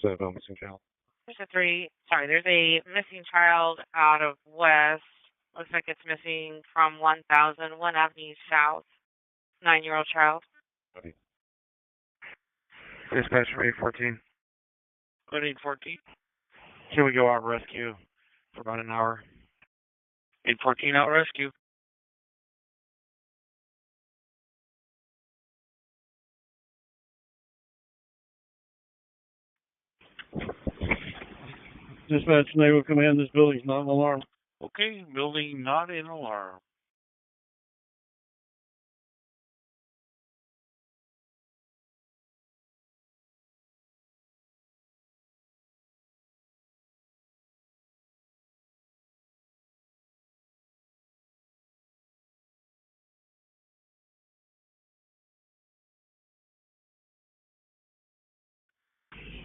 So, missing child. There's a missing child out of West. Looks like it's missing from 1001 Avenue South. 9-year-old child. Okay. Dispatch for 814. Code 814. Can we go out rescue for about an hour? 814 out rescue. Dispatch, Naval Command, this building's not an alarm. Okay, building not in alarm.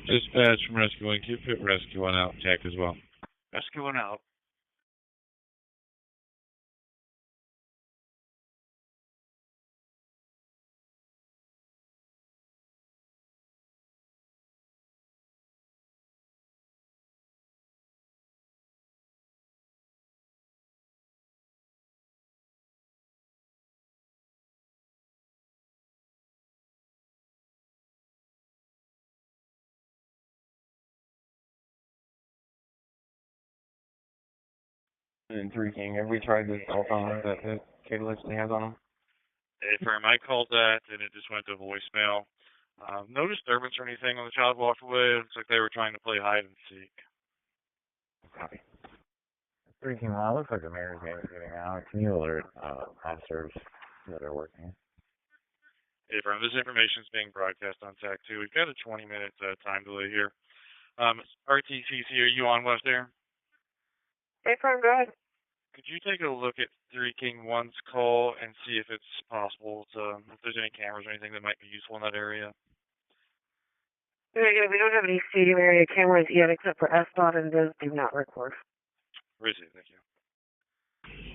Dispatch from rescuing. Keep it rescue one out. Check as well. Rescue one out. And 3 King, have we tried this cell phone that the Catalyst has on them? Affirm, I called that and it just went to voicemail. No disturbance or anything when the child walked away. It looks like they were trying to play hide and seek. Copy. 3 King, well, it looks like the mayor's game is getting out. Can you alert officers that are working? Affirm, this information is being broadcast on TAC 2. We've got a 20-minute time delay here. RTCC, are you on West Air? Affirm, go ahead. Could you take a look at 3 King 1's call and see if it's possible to, if there's any cameras or anything that might be useful in that area? Yeah, we don't have any stadium area cameras yet except for SBOT, and those do not record. Receive, thank you.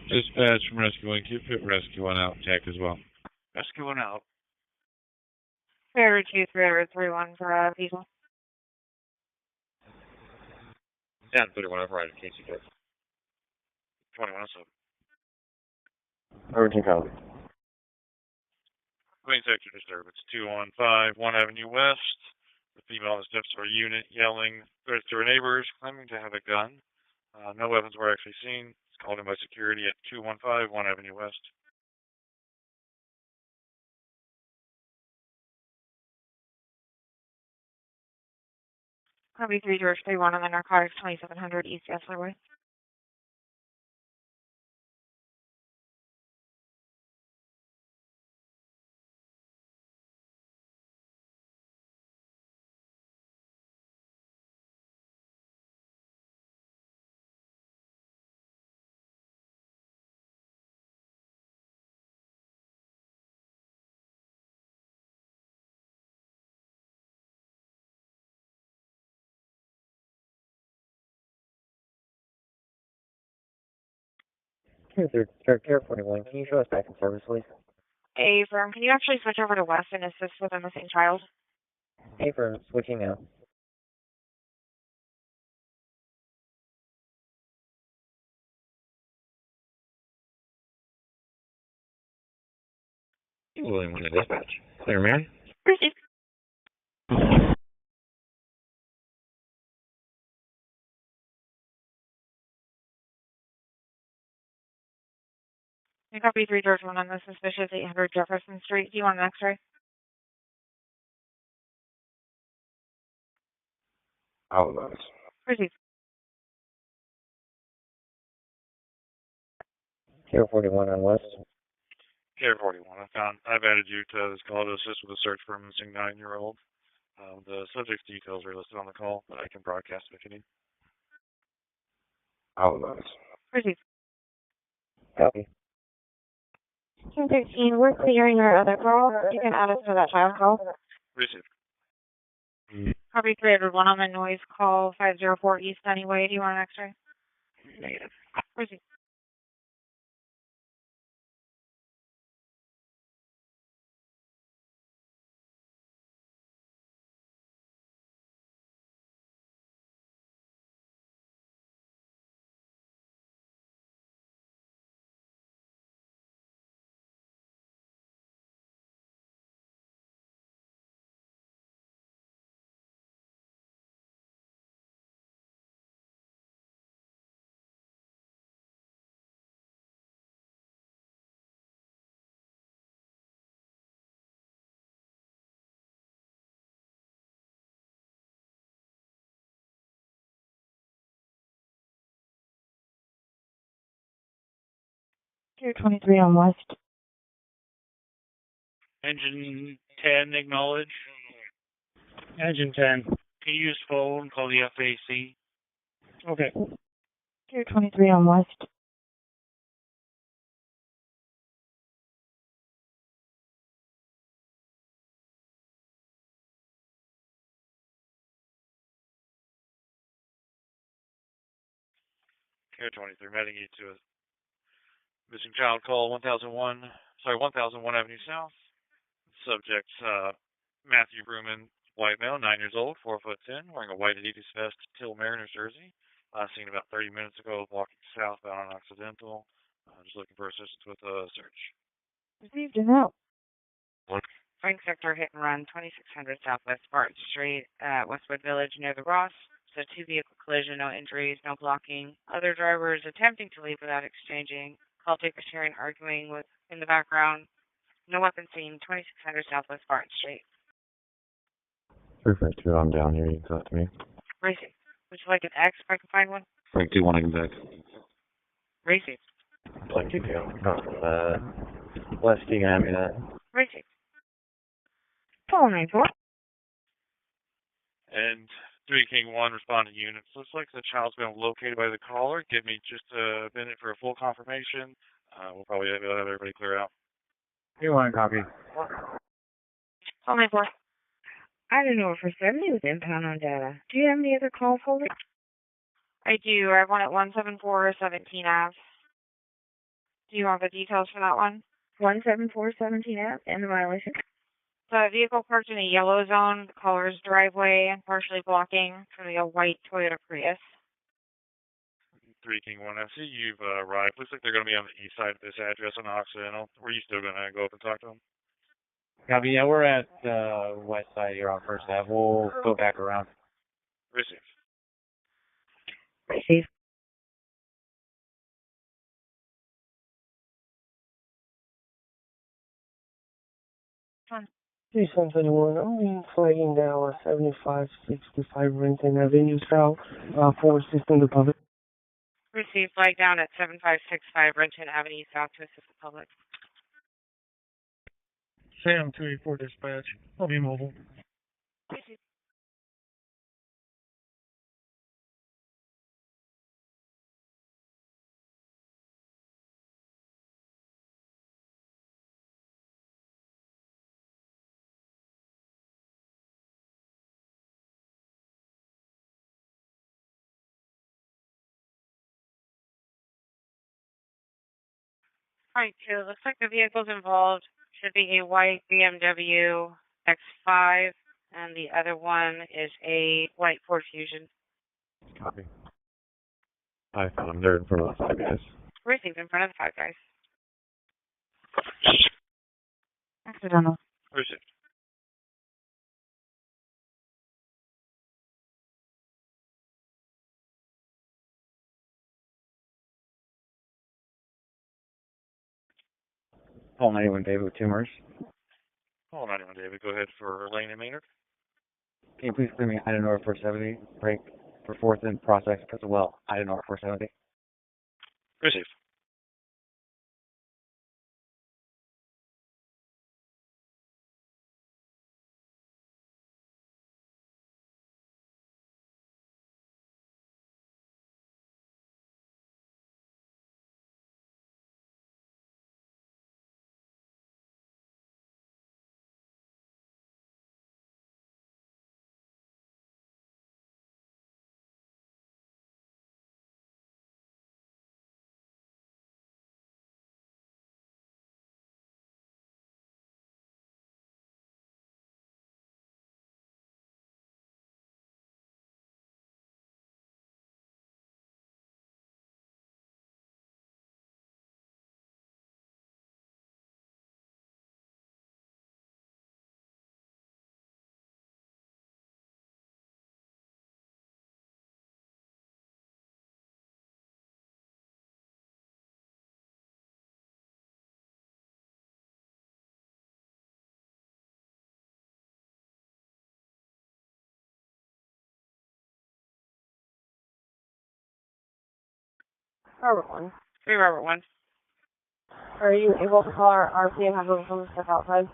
Dispatch from rescuing. Keep it rescue one out. Check as well. Rescue one out. Fair 2331 for people. Yeah, 31 override in case you get. 2107. Everything copy. Queen sector disturbance. 215 1 Avenue West. The female on the steps of her unit yelling threats to her neighbors, claiming to have a gun. No weapons were actually seen. It's called in by security at 215 1 Avenue West. Copy 3 George 31 on the narcotics 2700 East Gessler Way. Care 41, can you show us back in service, please? Affirm, can you actually switch over to West and assist with a missing child? Affirm, switching now. You William want to dispatch. Clear, man? Proceed. Copy 3 George 1 on the suspicious 800 Jefferson Street. Do you want an x-ray? All of those. Proceed. Care 41 on West. Care 41. I've added you to this call to assist with a search for a missing 9-year-old. The subject's details are listed on the call, but I can broadcast it if you need. All of those. Proceed. Copy. 1013, we're clearing our other call. You can add us to that child call. Receive. Copy 301 on the noise call 504 East Anyway. Do you want an x-ray? Negative. Proceed. 223 on West. Engine 10, acknowledge. Engine 10. Can you use phone, call the FAC? Okay. 223 on West. Care 23, meeting you to a missing child call 1001 Avenue South. Subject, Matthew Bruman, white male, 9 years old, 4'10", wearing a white Adidas vest, Till Mariners jersey. Last seen about 30 minutes ago, walking southbound on Occidental. Just looking for assistance with a search. Received a note. Frank Sector hit and run 2600 Southwest Spartan Street at Westwood Village near the Ross. So 2-vehicle collision, no injuries, no blocking. Other drivers attempting to leave without exchanging. Call takers hearing arguing with in the background. No weapon seen, 2600 Southwest Spartan Street. 352, I'm down here. You can talk to me. Racing. Would you like an X if I can find one? Frank 2-1, I can back. Racing. Like you do. West, you can have me that. Racing. Call 94. And 3 King 1 responding units. Looks like the child's been located by the caller. Give me just a minute for a full confirmation. We'll probably have everybody clear out. You want a copy? Call 94. I don't know if for 70 was impound on data. Do you have any other call folder? I do. I have one at 174 17 Ave. Do you want the details for that one? 174 17 Ave and the violation. The vehicle parked in a yellow zone, the caller's driveway, and partially blocking from the white Toyota Prius. 3 King 1, I see you've arrived. Looks like they're going to be on the east side of this address on Occidental. Were you still going to go up and talk to them? Copy. Yeah, we're at west side here on First Ave. We'll go back around. Receive. Receive. Jason 21, I'm flagging down 7565 Renton Avenue South for assisting the public. Received flag down at 7565 Renton Avenue South to assist the public. Sam 284 dispatch. I'll be mobile. Received. Alright, so it looks like the vehicles involved should be a white BMW X5, and the other one is a white Ford Fusion. Copy. I found them there in front of the 5 guys. Received in front of the 5 guys. Accidental. Received. Paul 91 David with tumors. Call 91 David. Go ahead for Lane and Maynard. Can you please clear me item number 470? Break for 4th and process as well. Item number 470. Received. Robert 1. 3 Robert 1. Are you able to call our RP and have them come step outside?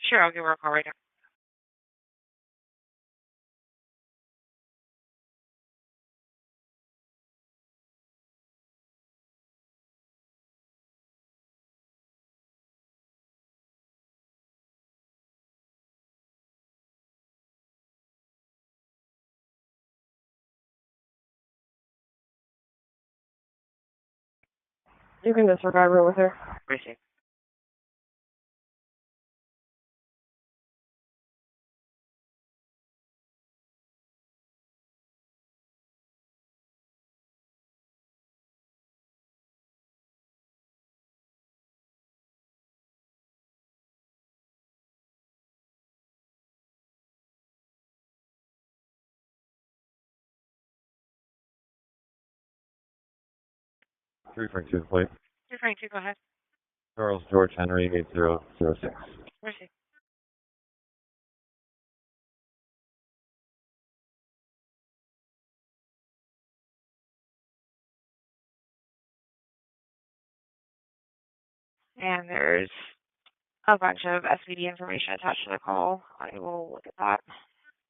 Sure, I'll give her a call right now. You can disregard her with her. Receive. Referring to the plate. Referring to, go ahead. Charles George Henry 8006. Receive. And there's a bunch of SVD information attached to the call. I will look at that.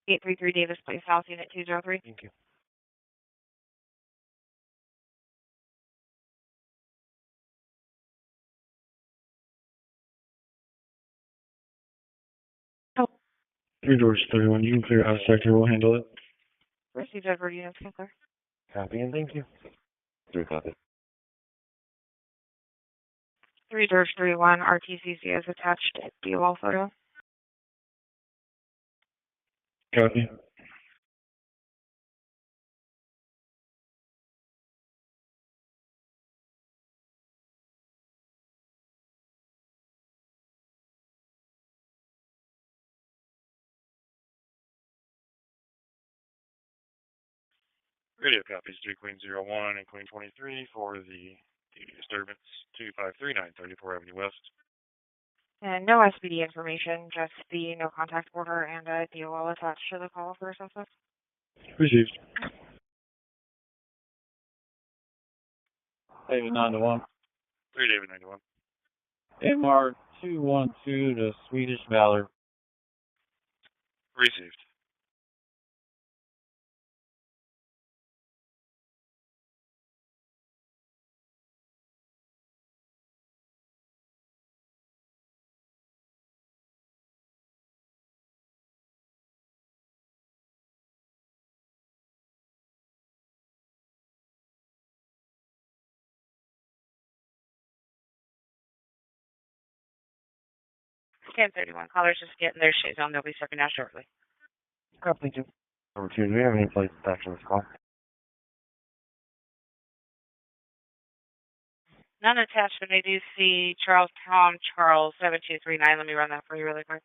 833 Davis Place, House Unit 203. Thank you. Oh. 3 George 31, you can clear out of sector, we'll handle it. Received over units, can clear. Copy and thank you. 3 copy. 3 George 31, RTCC is attached. Do you all photo? Copy. Radio copies 3 Queen 01 and Queen 23 for the disturbance 2539 34 Avenue West. And no SVD information, just the no contact order and a DOL attached to the call for assessment. Received. David 9-1. 3 David 91. MR 212 to Swedish Valor. Received. Ten 31. Callers just getting their shit on. They'll be stepping out shortly. Copy, too. Number 2, do we have any plates attached to this call? None attached, but I do see Charles 7239. Let me run that for you really quick.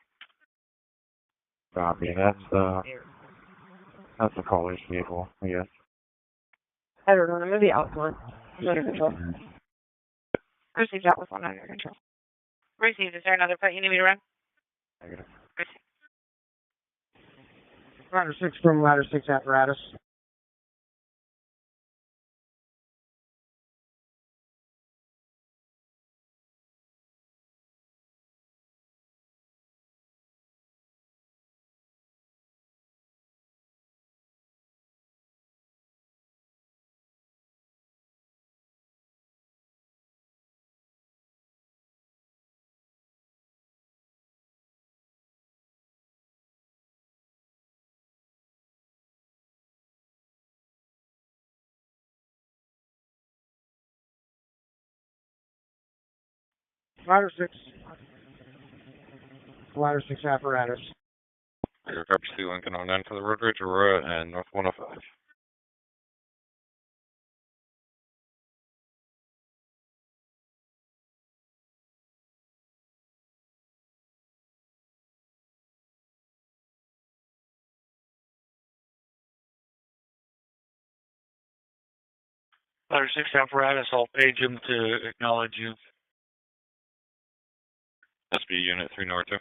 Copy. That's the caller's vehicle, I guess. I don't know. I'm going to be outside. Under control. Received that with one under control. Received. Is there another plate you need me to run? Negative. Received. Ladder 6 from Ladder 6 apparatus. Ladder 6. Ladder 6 apparatus. Radio copy C Lincoln 09 for the road rage, Aurora and North 105. Ladder 6 apparatus, I'll page him to acknowledge you. SB Unit 3 North 2.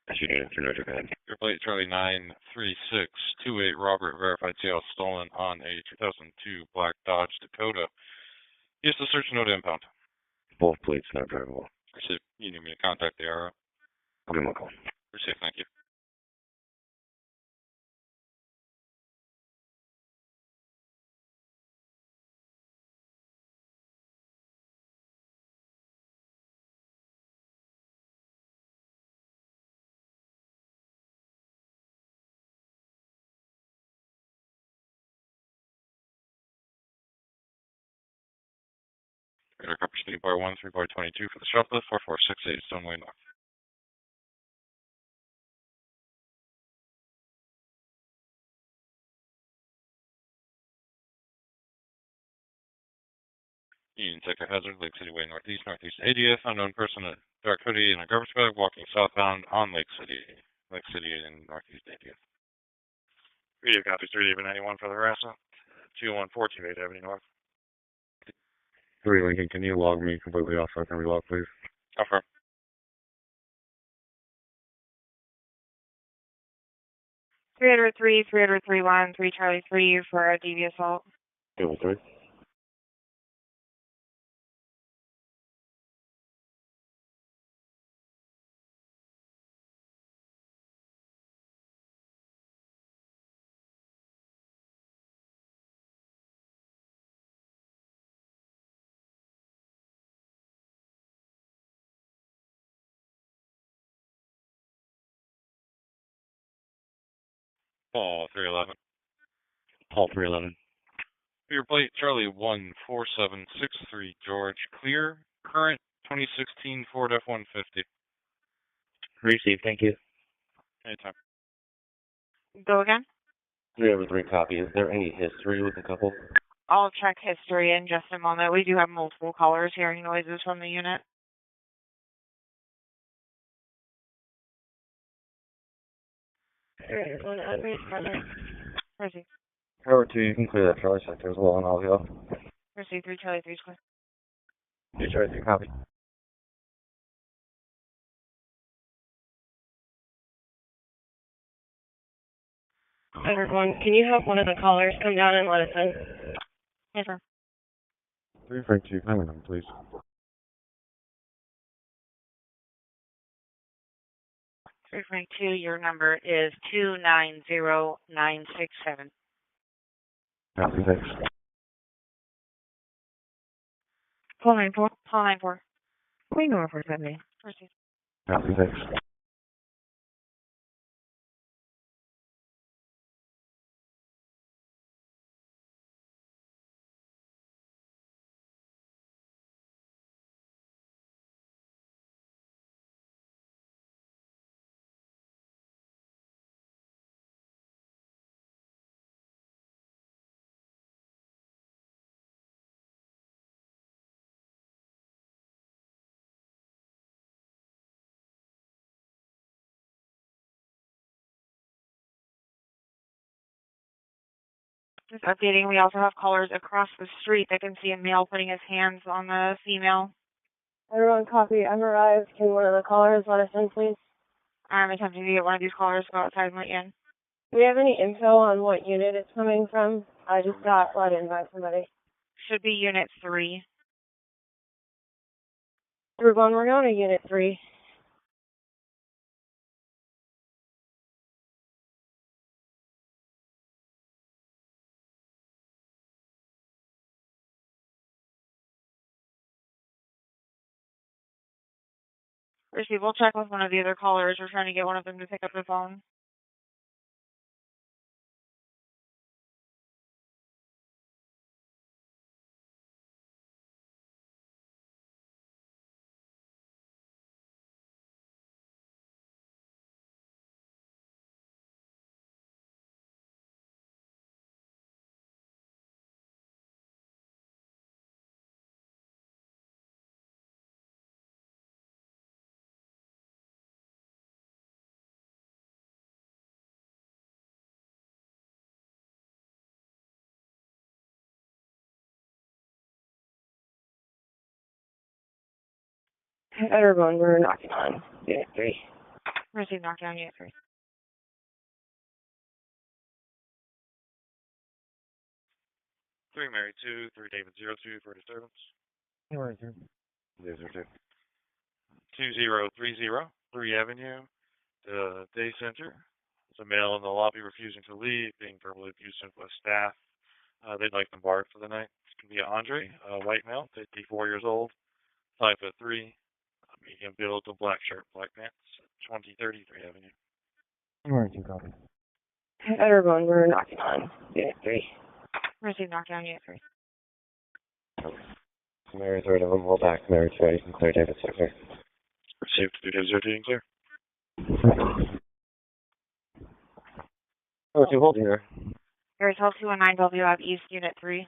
Issued unit 3 go ahead. Your plate Charlie 93628 Robert, verified sale stolen on a 2002 black Dodge Dakota. Use the search note impound. Both plates not drivable. Received. You need me to contact the RO? I'll give him a call. Received, thank you. Copy State Bar 1, 3 Bar 22 for the shoplift, 4468 Stoneway North. Union Sector Hazard, Lake City Way Northeast, Northeast 80th. Unknown person in a dark hoodie and a garbage bag walking southbound on Lake City in Northeast 80th. Radio copy 3 David 91 for the harassment. 214 8 Avenue North. 3 Lincoln, can you log me completely off so I can relog, please? Affirm. Three 303-1, 3 Charlie 3 for a DV assault. 203. Paul 311. Paul 311. Your plate Charlie 14763 George. Clear. Current 2016 Ford F-150. Received, thank you. Anytime. Go again? 303 copy. Is there any history with the couple? I'll check history in just a moment. We do have multiple callers hearing noises from the unit. Proceed. Power 2, you can clear that Charlie sector as well, and I'll go. Proceed 3 Charlie 3 clear. 2 Charlie 3 copy. Everyone, can you have one of the callers come down and let us in? Yes, sir. 3 Frank 2, come in, please. Frank 2, your number is 290967. Copy, thanks. Call 94. Call 94. We know for 70. Proceed. Copy, thanks. Just updating, we also have callers across the street. I can see a male putting his hands on the female. Everyone, copy. I've arrived. Can one of the callers let us in, please? I'm attempting to get one of these callers to go outside and let you in. Do we have any info on what unit it's coming from? I just got let in by somebody. Should be Unit 3. Everyone, we're going to Unit 3. Receive, we'll check with one of the other callers. We're trying to get one of them to pick up the phone. Everyone, we're knocking on Unit 3. Receive knockdown unit 3. Three Mary 2, 3 David 02 for disturbance. Anywhere, sir. 002. 2030, 3 Avenue, the day center. There's a male in the lobby refusing to leave, being verbally abusive with staff. They'd like them barred for the night. It's going to be Andre, a white male, 54 years old, 5'3", medium build, a black shirt, black pants, 2033 Avenue. Anywhere, 2 copy. Everyone, we're knocking on unit 3. Receive knockdown unit 3. Okay. Mary 3 to roll back. Mary 2, you can clear David 6. Received 2 David 02 and clear. Oh, 2 holding there. Aries Health 219 W out East unit 3.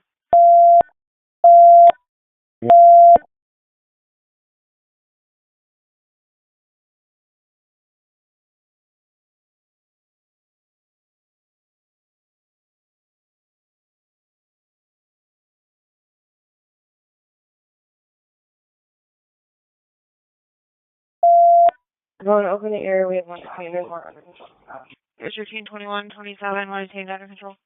Everyone, open the area. We have one detainment more under control. Here's your team 2127, one detained under control.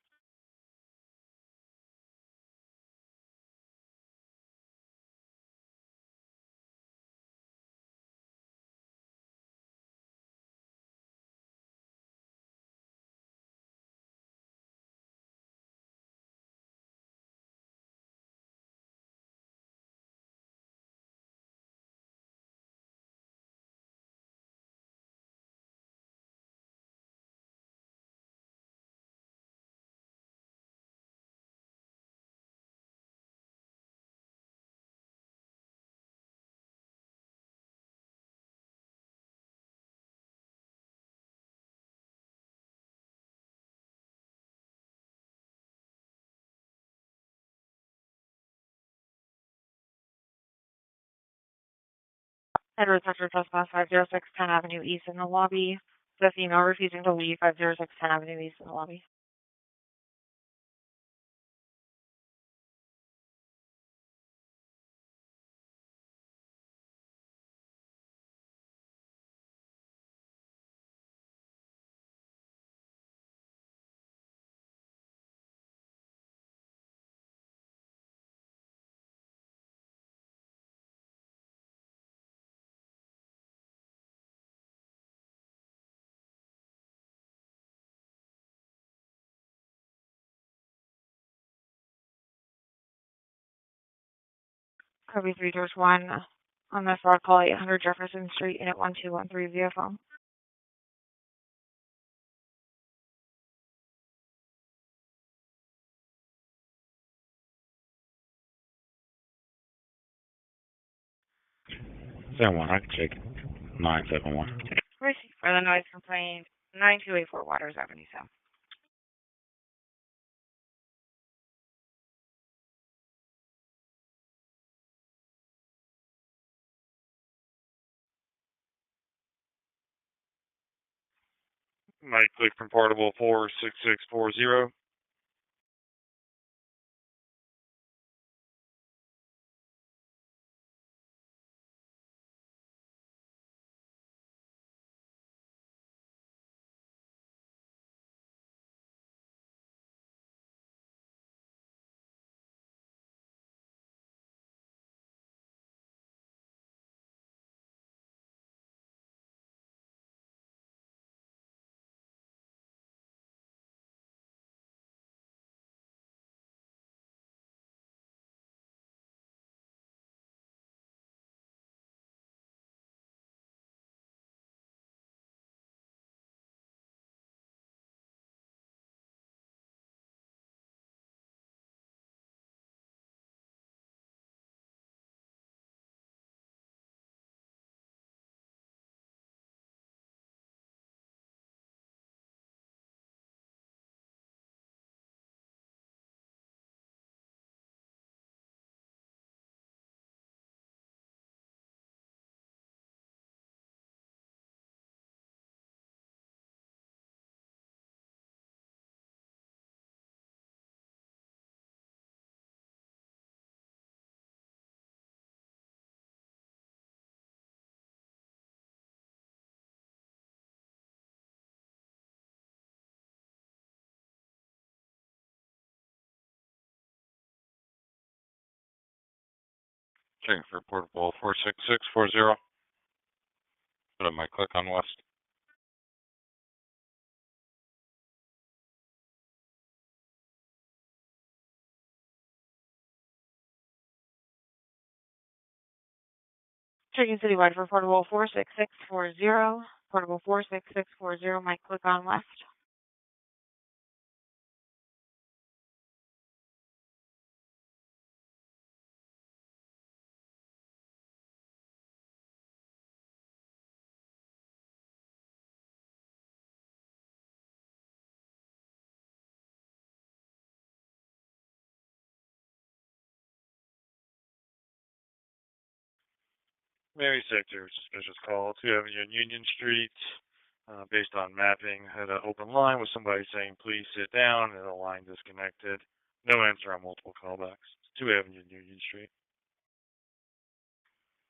Edward Sector Trespass 506 10 Avenue East in the lobby. The female refusing to leave 506 10 Avenue East in the lobby. Copy 3 George 1 on this road call 800 Jefferson Street, unit 1213 via phone. Seven one, I can check. 971. Receive for the noise complaint 9284 Waters Avenue South. Mike click from portable 46640. Checking for portable 46640. Put up my click on West. Checking citywide for portable 46640. Portable 46640 might click on left. Mary Sector, suspicious call. 2 Avenue and Union Street. Based on mapping, had an open line with somebody saying, please sit down, and the line disconnected. No answer on multiple callbacks. 2 Avenue and Union Street.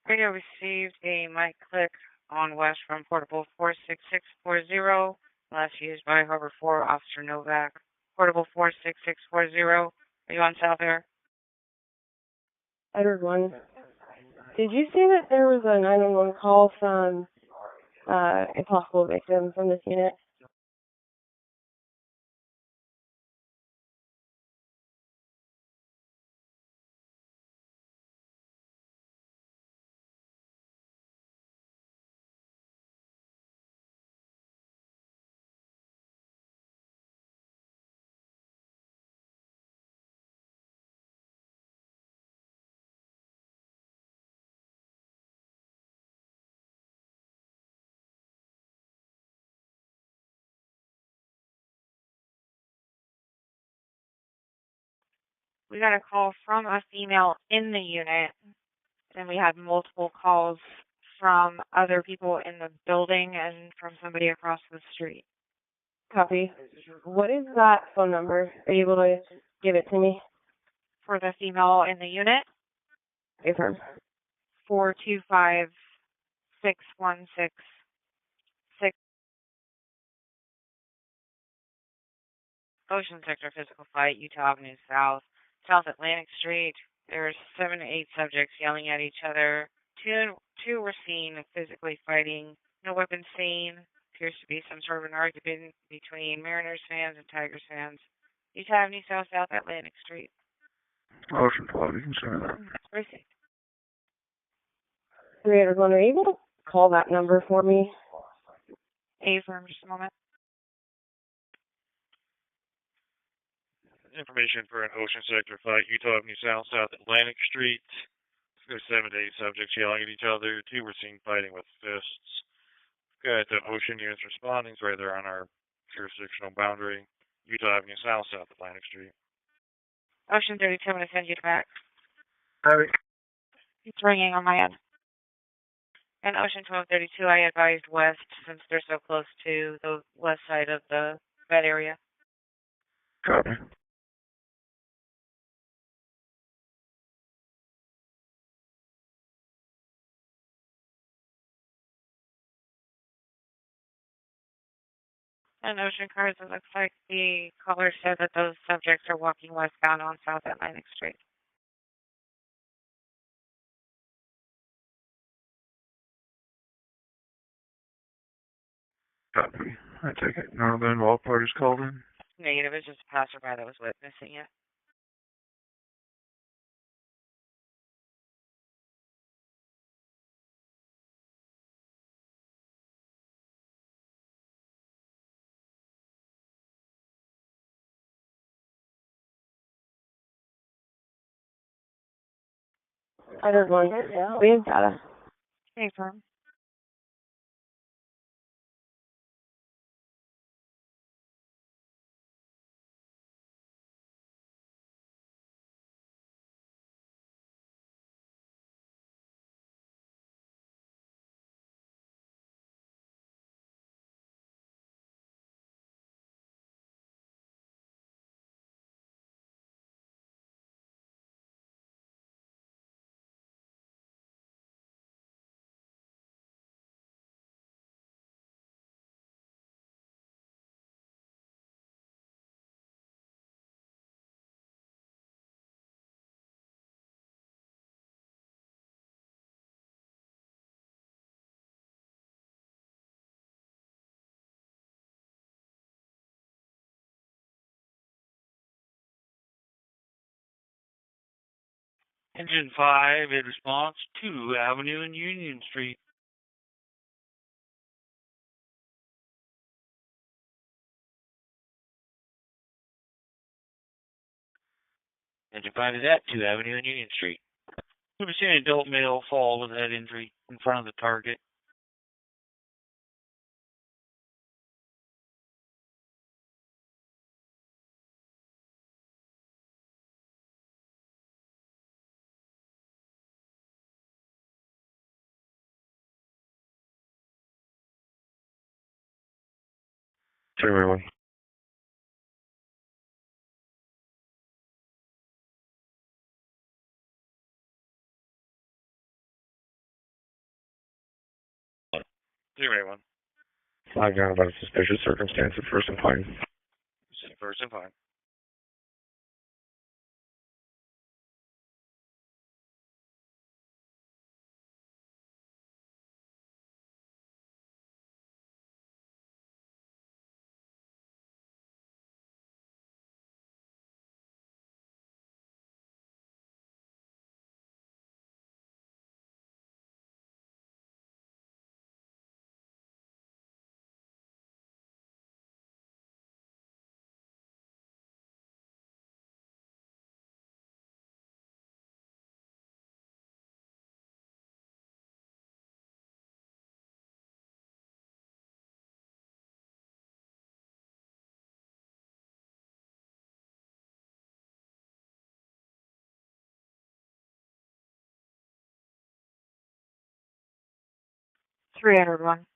Radio received a mic click on West from portable 46640. Last used by Harbor 4 Officer Novak. Portable 46640. Are you on South Air? Edward 1. Did you see that there was a 911 call from a possible victim from this unit? We got a call from a female in the unit, and we had multiple calls from other people in the building and from somebody across the street. Copy. What is that phone number? Are you able to give it to me? For the female in the unit, Affirm. 425-616-6. Ocean Sector Physical Fight, Utah Avenue South, South Atlantic Street. There's 7 to 8 subjects yelling at each other. Two were seen physically fighting. No weapons seen. Appears to be some sort of an argument between Mariners fans and Tigers fans. Utah Avenue South, South Atlantic Street. Ocean 12, you can send that. Received. 301, are you able to call that number for me? Affirm, just a moment. Information for an Ocean Sector fight, Utah Avenue South, South Atlantic Street. There's 7 to 8 subjects yelling at each other. 2 were seen fighting with fists. Got the Ocean units responding. It's right there on our jurisdictional boundary. Utah Avenue South, South Atlantic Street. Ocean 32, I'm going to send you back. Copy. It's ringing on my end. And Ocean 1232, I advised west since they're so close to the west side of that area. Copy. And Ocean Cars, it looks like the caller said that those subjects are walking westbound on South Atlantic Street. Copy. I take it. None of the involved parties called in? Negative, it's just a passerby that was witnessing it. Edward 1. We have data. Affirm. Engine 5 in response, 2 Avenue and Union Street. Engine 5 is at 2 Avenue and Union Street. We've seen an adult male fall with head injury in front of the target. Everyone. Zero 1. Flag down about a suspicious circumstance at First and Pine. First and Pine. Three hundred one.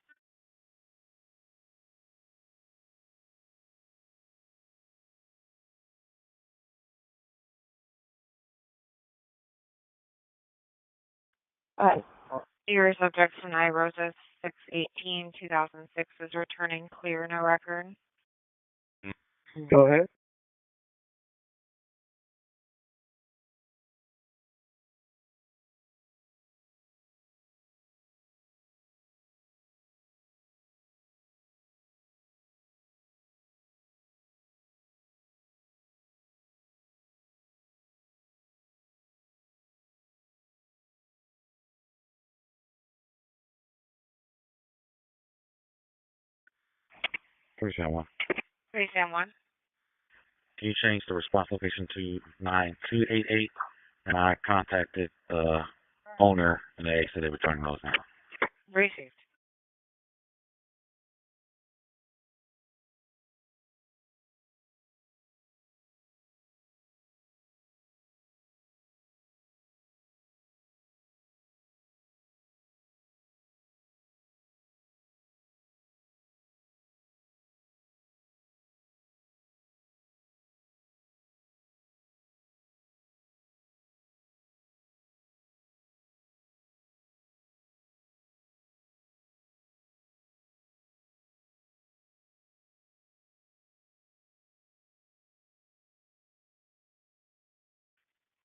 Your subject tonight, Rosa 6/18/2006, is returning clear, no record. Go ahead. Where's that one? 371. Can you change the response location to 9288? And I contacted the owner, and they said they were turning those now. Received.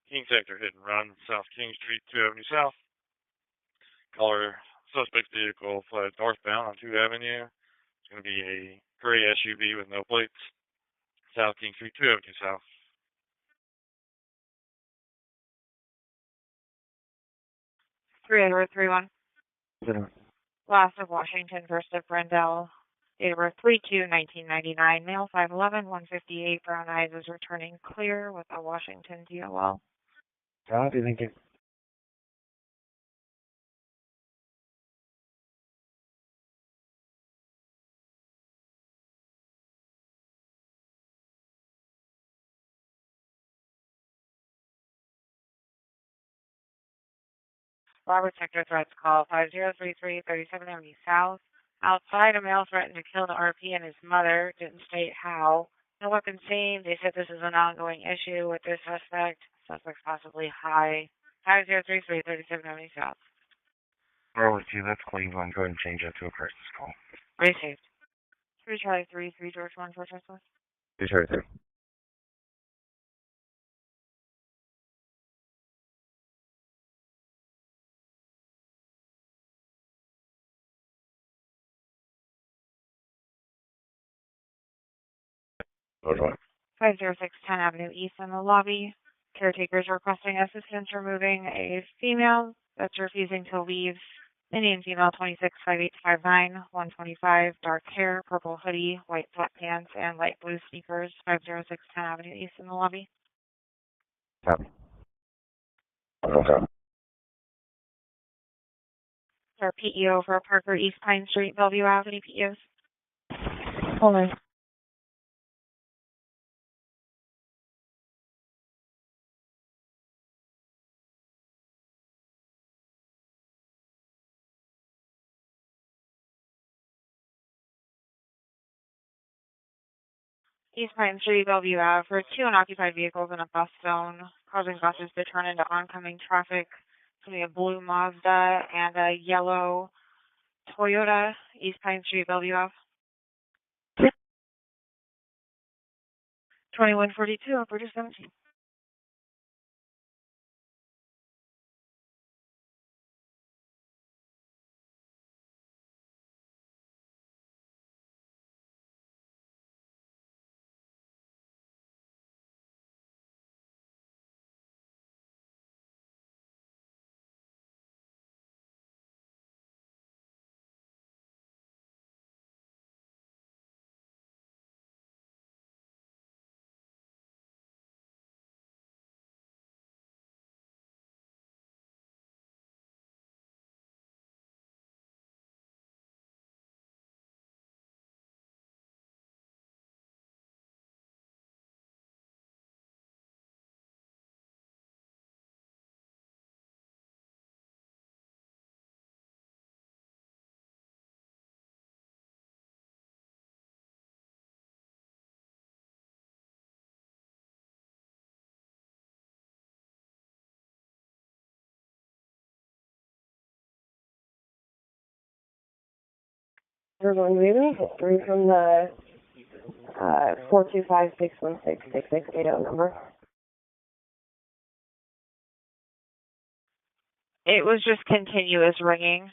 King Sector hit and run, South King Street, 2 Avenue South. Caller, suspect vehicle fled northbound on 2 Avenue. It's going to be a gray SUV with no plates. South King Street, 2 Avenue South. 331. Last of Washington, first of Brendel. Date of birth 3/2/1999. Male 5'11", 158. Brown eyes, is returning clear with a Washington DOL. How do you think it? Robert Sector threats call 5033 37th Avenue South. Outside, a male threatened to kill the RP and his mother. Didn't state how. No weapon seen. They said this is an ongoing issue with this suspect. Suspect's possibly high. 5033 37th Avenue South. Well, let's see, that's Cleveland. Go ahead and change that to a crisis call. Received. 3 Charlie 3 3 George 1 4 Tesla. 2 Charlie 3. George 1. 506 10 Avenue East in the lobby. Caretakers requesting assistance removing a female that's refusing to leave. Indian female 265859, 125, dark hair, purple hoodie, white sweatpants, and light blue sneakers, 506 10 Avenue East in the lobby. Copy. Okay. Our PEO for Parker East Pine Street, Bellevue Ave. Any PEOs? Hold on. East Pine Street, Bellevue Ave, for two unoccupied vehicles in a bus zone, causing buses to turn into oncoming traffic. It's going to be a blue Mazda and a yellow Toyota, East Pine Street, Bellevue Ave. 2142, operator 17. We're going to be able to history from the 425-616-6680 number. It was just continuous ringing.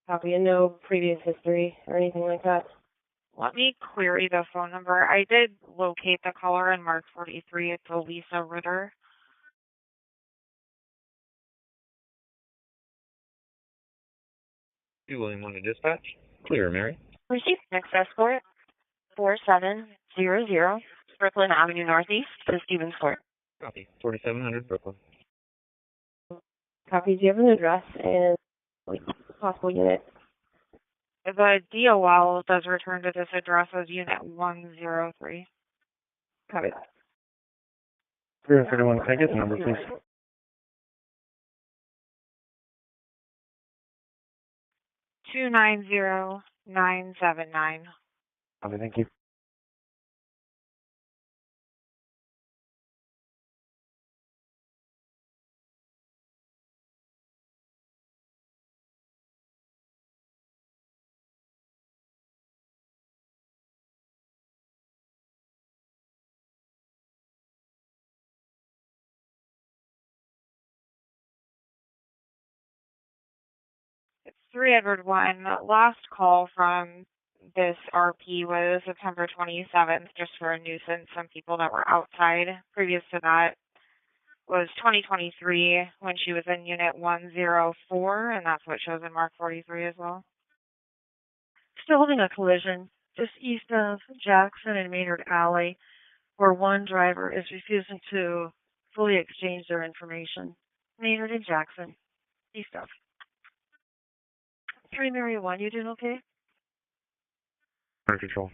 Copy, and no previous history or anything like that. Let me query the phone number. I did locate the caller in Mark 43. It's Elisa Ritter. You willing one to dispatch? Clear, Mary. Received next escort 4700 Brooklyn Avenue Northeast to Stevens Court. Copy. 4700 Brooklyn. Copy, do you have an address and possible unit? The DOL does return to this address as Unit 103. Copy that. 031, can I get the number, please? 290979. Okay, thank you. It's 3 Edward 1. Last call from this RP was September 27th, just for a nuisance, some people that were outside. Previous to that was 2023 when she was in Unit 104, and that's what shows in Mark 43 as well. Still holding a collision just east of Jackson and Maynard Alley, where one driver is refusing to fully exchange their information. Maynard and Jackson, east of. 3 Mary 1, you doing okay? Under control.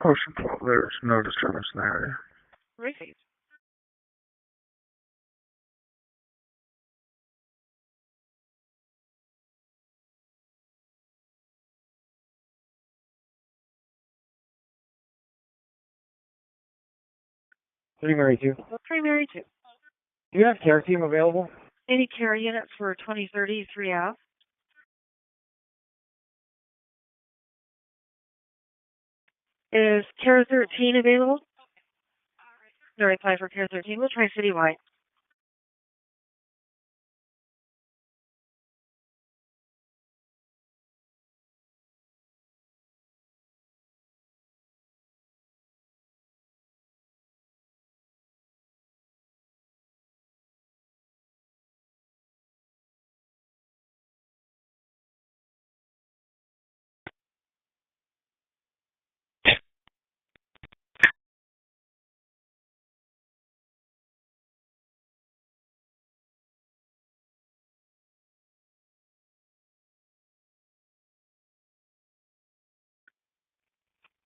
Ocean 12, there's no disturbance in the area. Received. Primary 2. Primary 2. Do you have care team available? Any care units for 2030 3F? Is Care 13 available? No reply for Care 13. We'll try citywide.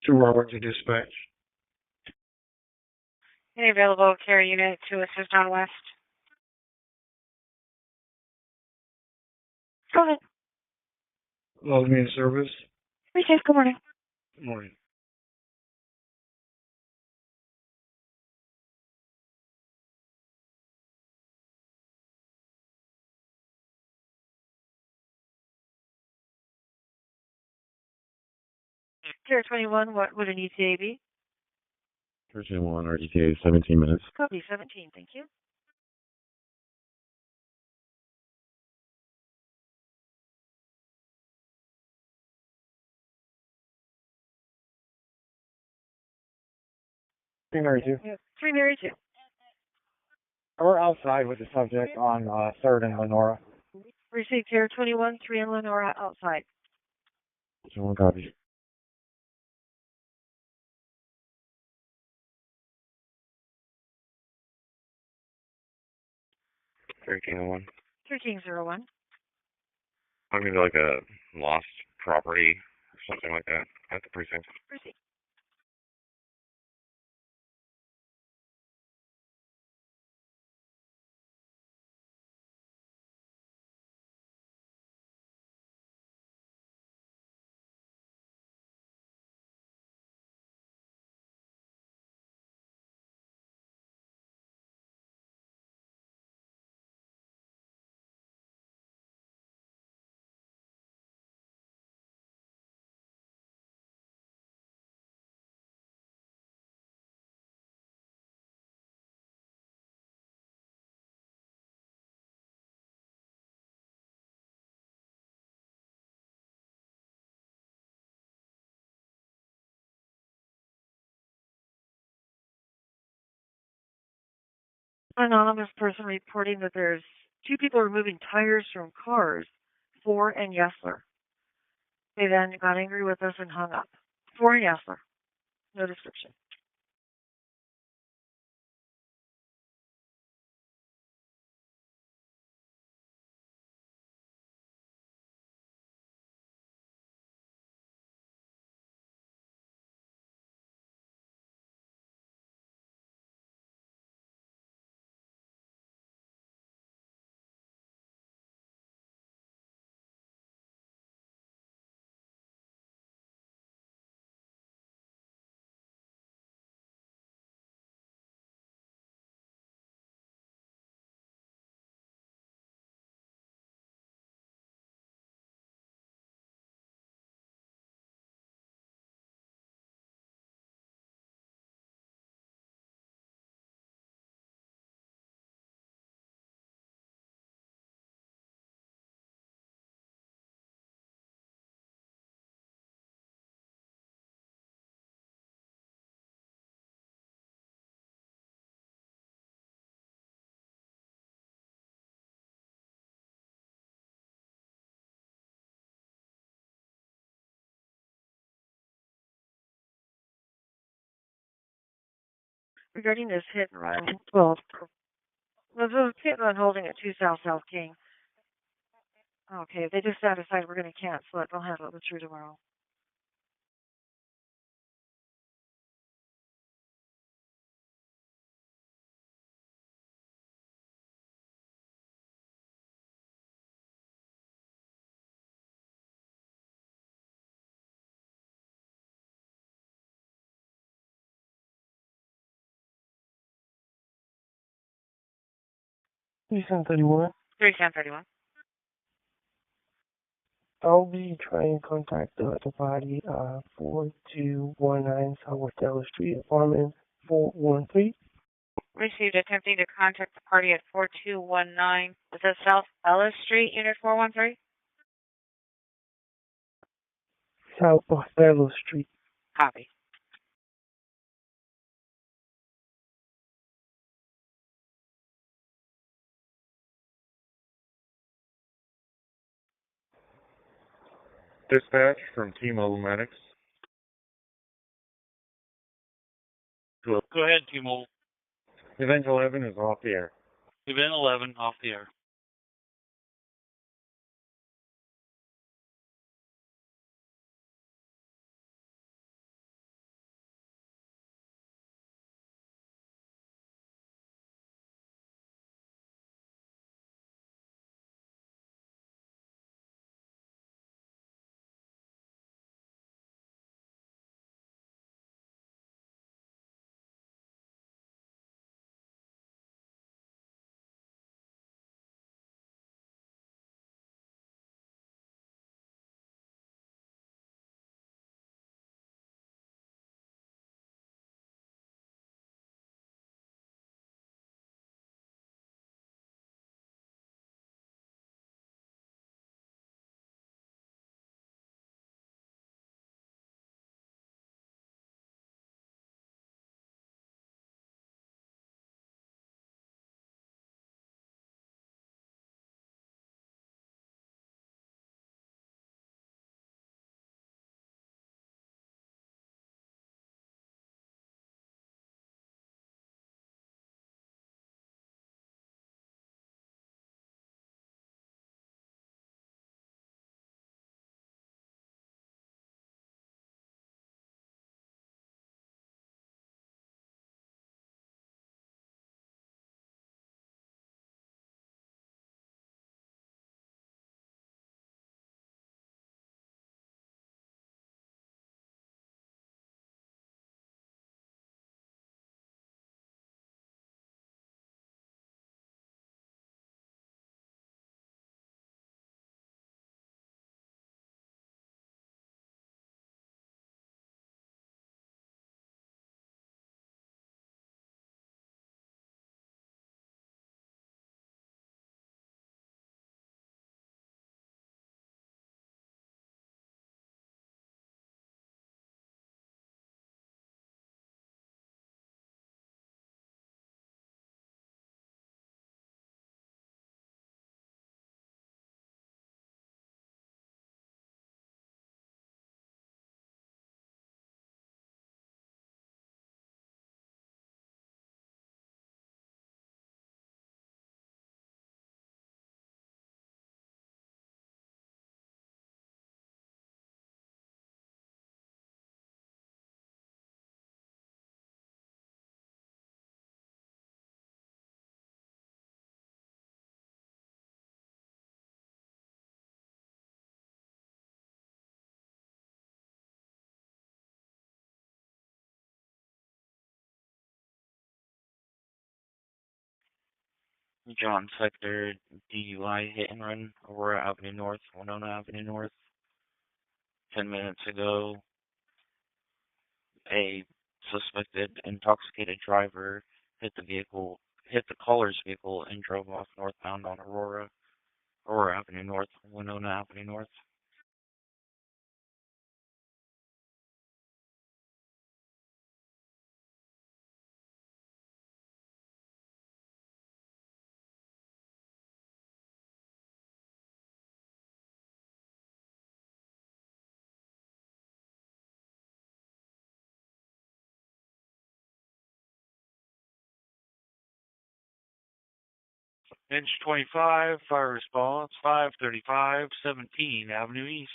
To Robert to dispatch. Any available care unit to assist on West? Go ahead. Log me in service. Received. Good morning. Good morning. Care 21, what would an ETA be? 13-1 or ETA 17 minutes. Copy 17, thank you. Primary 2. Yeah. Primary 2. We're outside with the subject on 3rd and Lenora. Received Care 21, 3 in Lenora outside. Someone copy. One. 1301. I mean, like a lost property or something like that at the precinct. Received. Anonymous person reporting that there's 2 people removing tires from cars, 4 and Yesler. They then got angry with us and hung up. 4 and Yesler. No description. Regarding this hit and run, well, there's a hit and run holding at 2 South King. Okay, they just decided we're going to cancel it. They'll handle it with True tomorrow. 3731. 3731. I'll be trying to contact the party, 4219 Southwest Dallas Street, apartment 413. Received attempting to contact the party at 4219. Was that South Ellis Street, Unit 413? Southwest Dallas Street. Copy. Dispatch from T-Mobile Medics. Go ahead, T-Mobile. Event 11 is off the air. Event 11 off the air. John Sector, DUI hit and run, Aurora Avenue North, Winona Avenue North. 10 minutes ago, a suspected intoxicated driver hit the caller's vehicle, and drove off northbound on Aurora Avenue North, Winona Avenue North. Bench 25, fire response, 535, 17 Avenue East.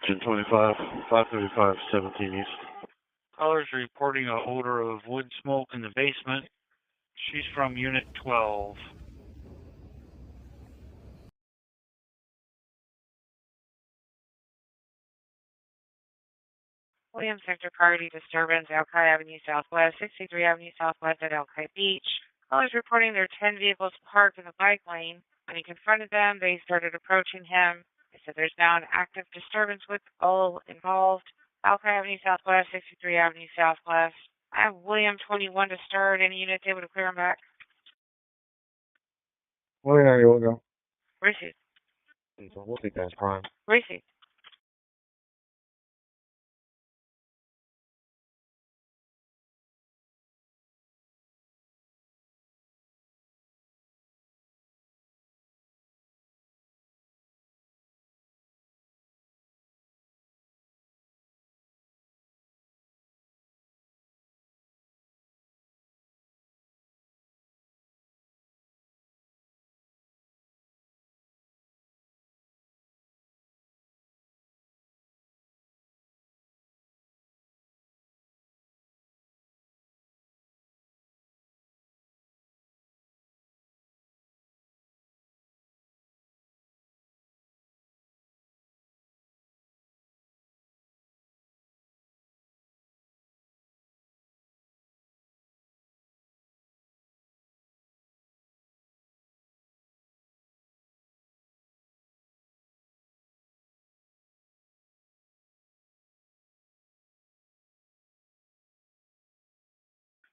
1025, 535, 17 East. Caller's reporting an odor of wood smoke in the basement. She's from Unit 12. William Sector party disturbance, Alki Avenue Southwest, 63 Avenue Southwest at Alki Beach. Callers reporting there were 10 vehicles parked in the bike lane. When he confronted them, they started approaching him. They said there's now an active disturbance with all involved. Alka Avenue Southwest, 63 Avenue Southwest. I have William 21 to start. Any units able to clear him back? William 90, we'll go. Receive. So we'll take that as prime. Receive.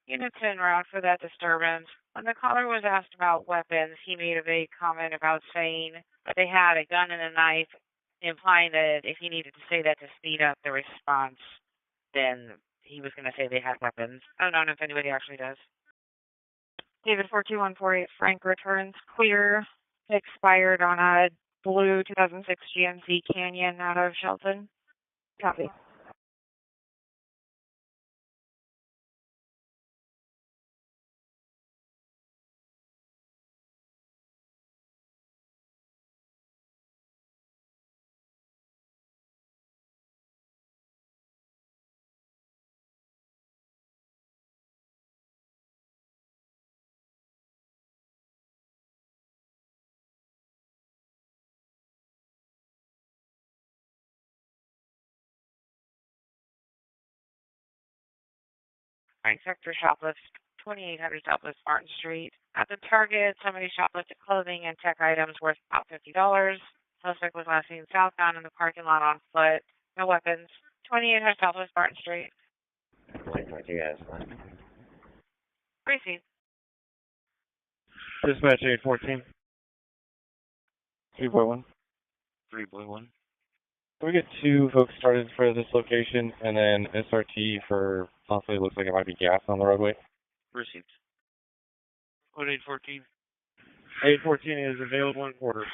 Units en route for that disturbance. When the caller was asked about weapons, he made a vague comment about saying that they had a gun and a knife, implying that if he needed to say that to speed up the response, then he was going to say they had weapons. I don't know if anybody actually does. David 42148 Frank returns clear. Expired on a blue 2006 GMC Canyon out of Shelton. Copy. Sector shoplift, 2800 Southwest Martin Street. At the Target, somebody shoplifted clothing and tech items worth about $50. Suspect was last seen southbound in the parking lot on foot. No weapons. 2800 Southwest Martin Street. You guys. Receive. Dispatch 814. 3.1. 3.1. Can we get 2 folks started for this location and then SRT for possibly looks like it might be gas on the roadway? Received. Code 814. 814 is available in quarters.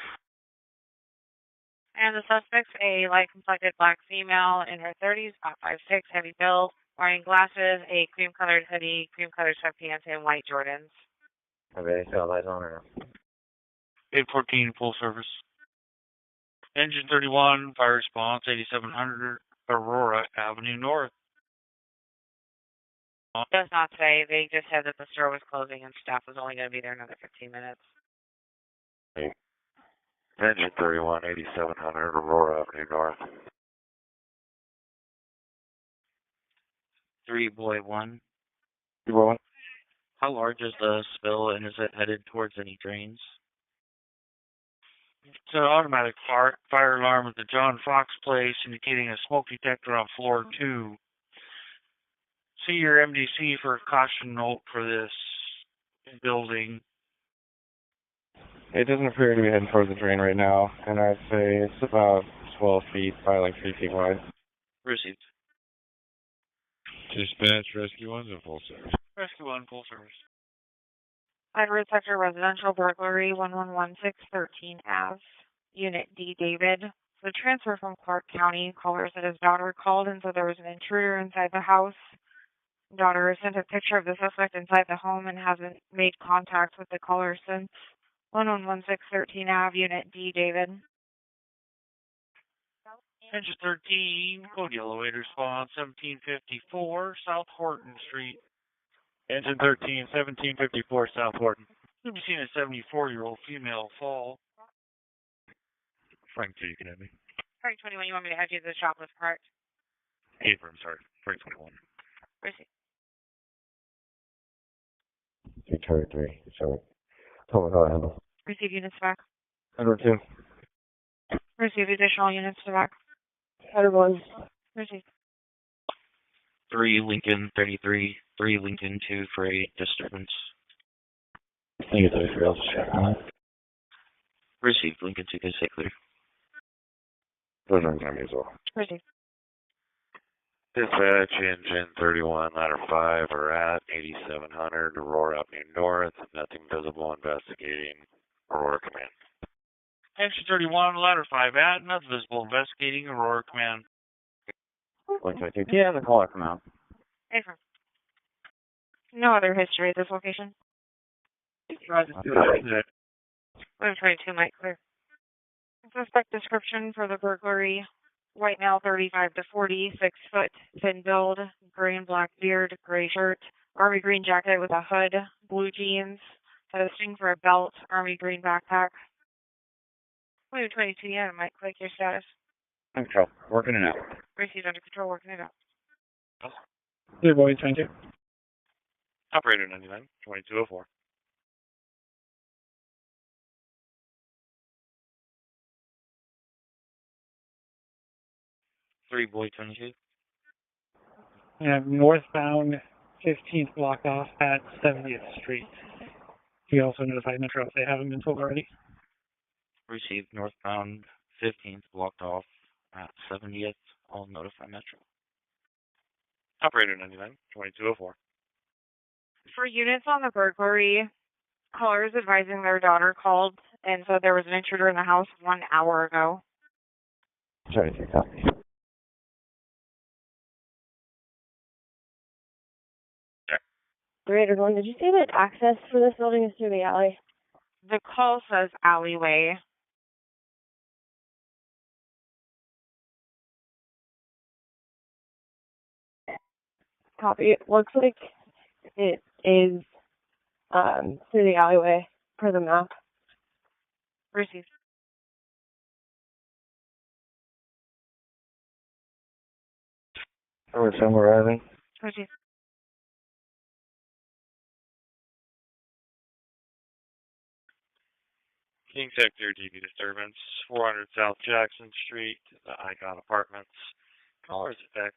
And the suspect's a light-complected black female in her 30s, about 5'6", heavy build, wearing glasses, a cream-colored hoodie, cream-colored sweatpants, and white Jordans. Okay, so lights on or no? 814, full service. Engine 31, fire response, 8700 Aurora Avenue North. Does not say. They just said that the store was closing and staff was only going to be there another 15 minutes. Hey. Engine 31, 8700 Aurora Avenue North. 3.1. 3.1. How large is the spill and is it headed towards any drains? It's an automatic fire alarm at the John Fox place indicating a smoke detector on floor 2. See your MDC for a caution note for this building. It doesn't appear to be heading towards the drain right now, and I'd say it's about 12 feet, probably like 3 feet wide. Received. Dispatch, Rescue 1's in full service. Rescue 1, full service. Edward Sector Residential Burglary, 1116 Ave. Unit D, David. The transfer from Clark County. Caller said his daughter called and said there was an intruder inside the house. Daughter sent a picture of the suspect inside the home and hasn't made contact with the caller since. 1116 Ave, Unit D, David. Engine 13, code yellow 8 response, 1754 South Horton Street. Engine 13, 1754 South Horton. You'll be seeing a 74-year-old female fall. Frank 2, you can have me. Frank 21, you want me to add you to the shoplift cart? 8 room, sorry. Frank 21. Receive. Charlie 3. So, tell me how to handle. Receive units back. Edward 2. Receive additional units to back. Edward 1. Receive. 3 Lincoln 33, 3 Lincoln 2 for a disturbance. Thank you, 33. I'll just check on it. Received Lincoln 2 can stay clear. Those are my as well. Receive. Dispatch, engine 31, ladder 5 are at 8700 Aurora Avenue North. Nothing visible, investigating. Aurora Command. Engine 31, ladder 5 at, not visible, investigating, Aurora Command. 122. Yeah, the caller come out. Affirm. No other history at this location. Okay. 122 might clear. Suspect description for the burglary. White male, 35 to 40, 6 foot, thin build, gray and black beard, gray shirt, army green jacket with a hood, blue jeans, had a string for a belt, army green backpack. 122, yeah, might click your status. Control. Working it out. Received under control, working it out. 3 boys, 22. Operator 99, 2204. Three Boy 22. And northbound 15th blocked off at 70th Street. He also notified Metro if they haven't been told already. Received northbound 15th blocked off at 70th. I'll notify Metro. Operator 99, 2204. For units on the burglary, callers advising their daughter called and said there was an intruder in the house 1 hour ago. Sorry, to copy. Edward 1, did you say that access for this building is through the alley? The call says alleyway. Copy. It looks like it is through the alleyway per the map. Received. Edward 7, we're arriving. Received. King Sector TV disturbance, 400 South Jackson Street, the Icon Apartments. Caller's ex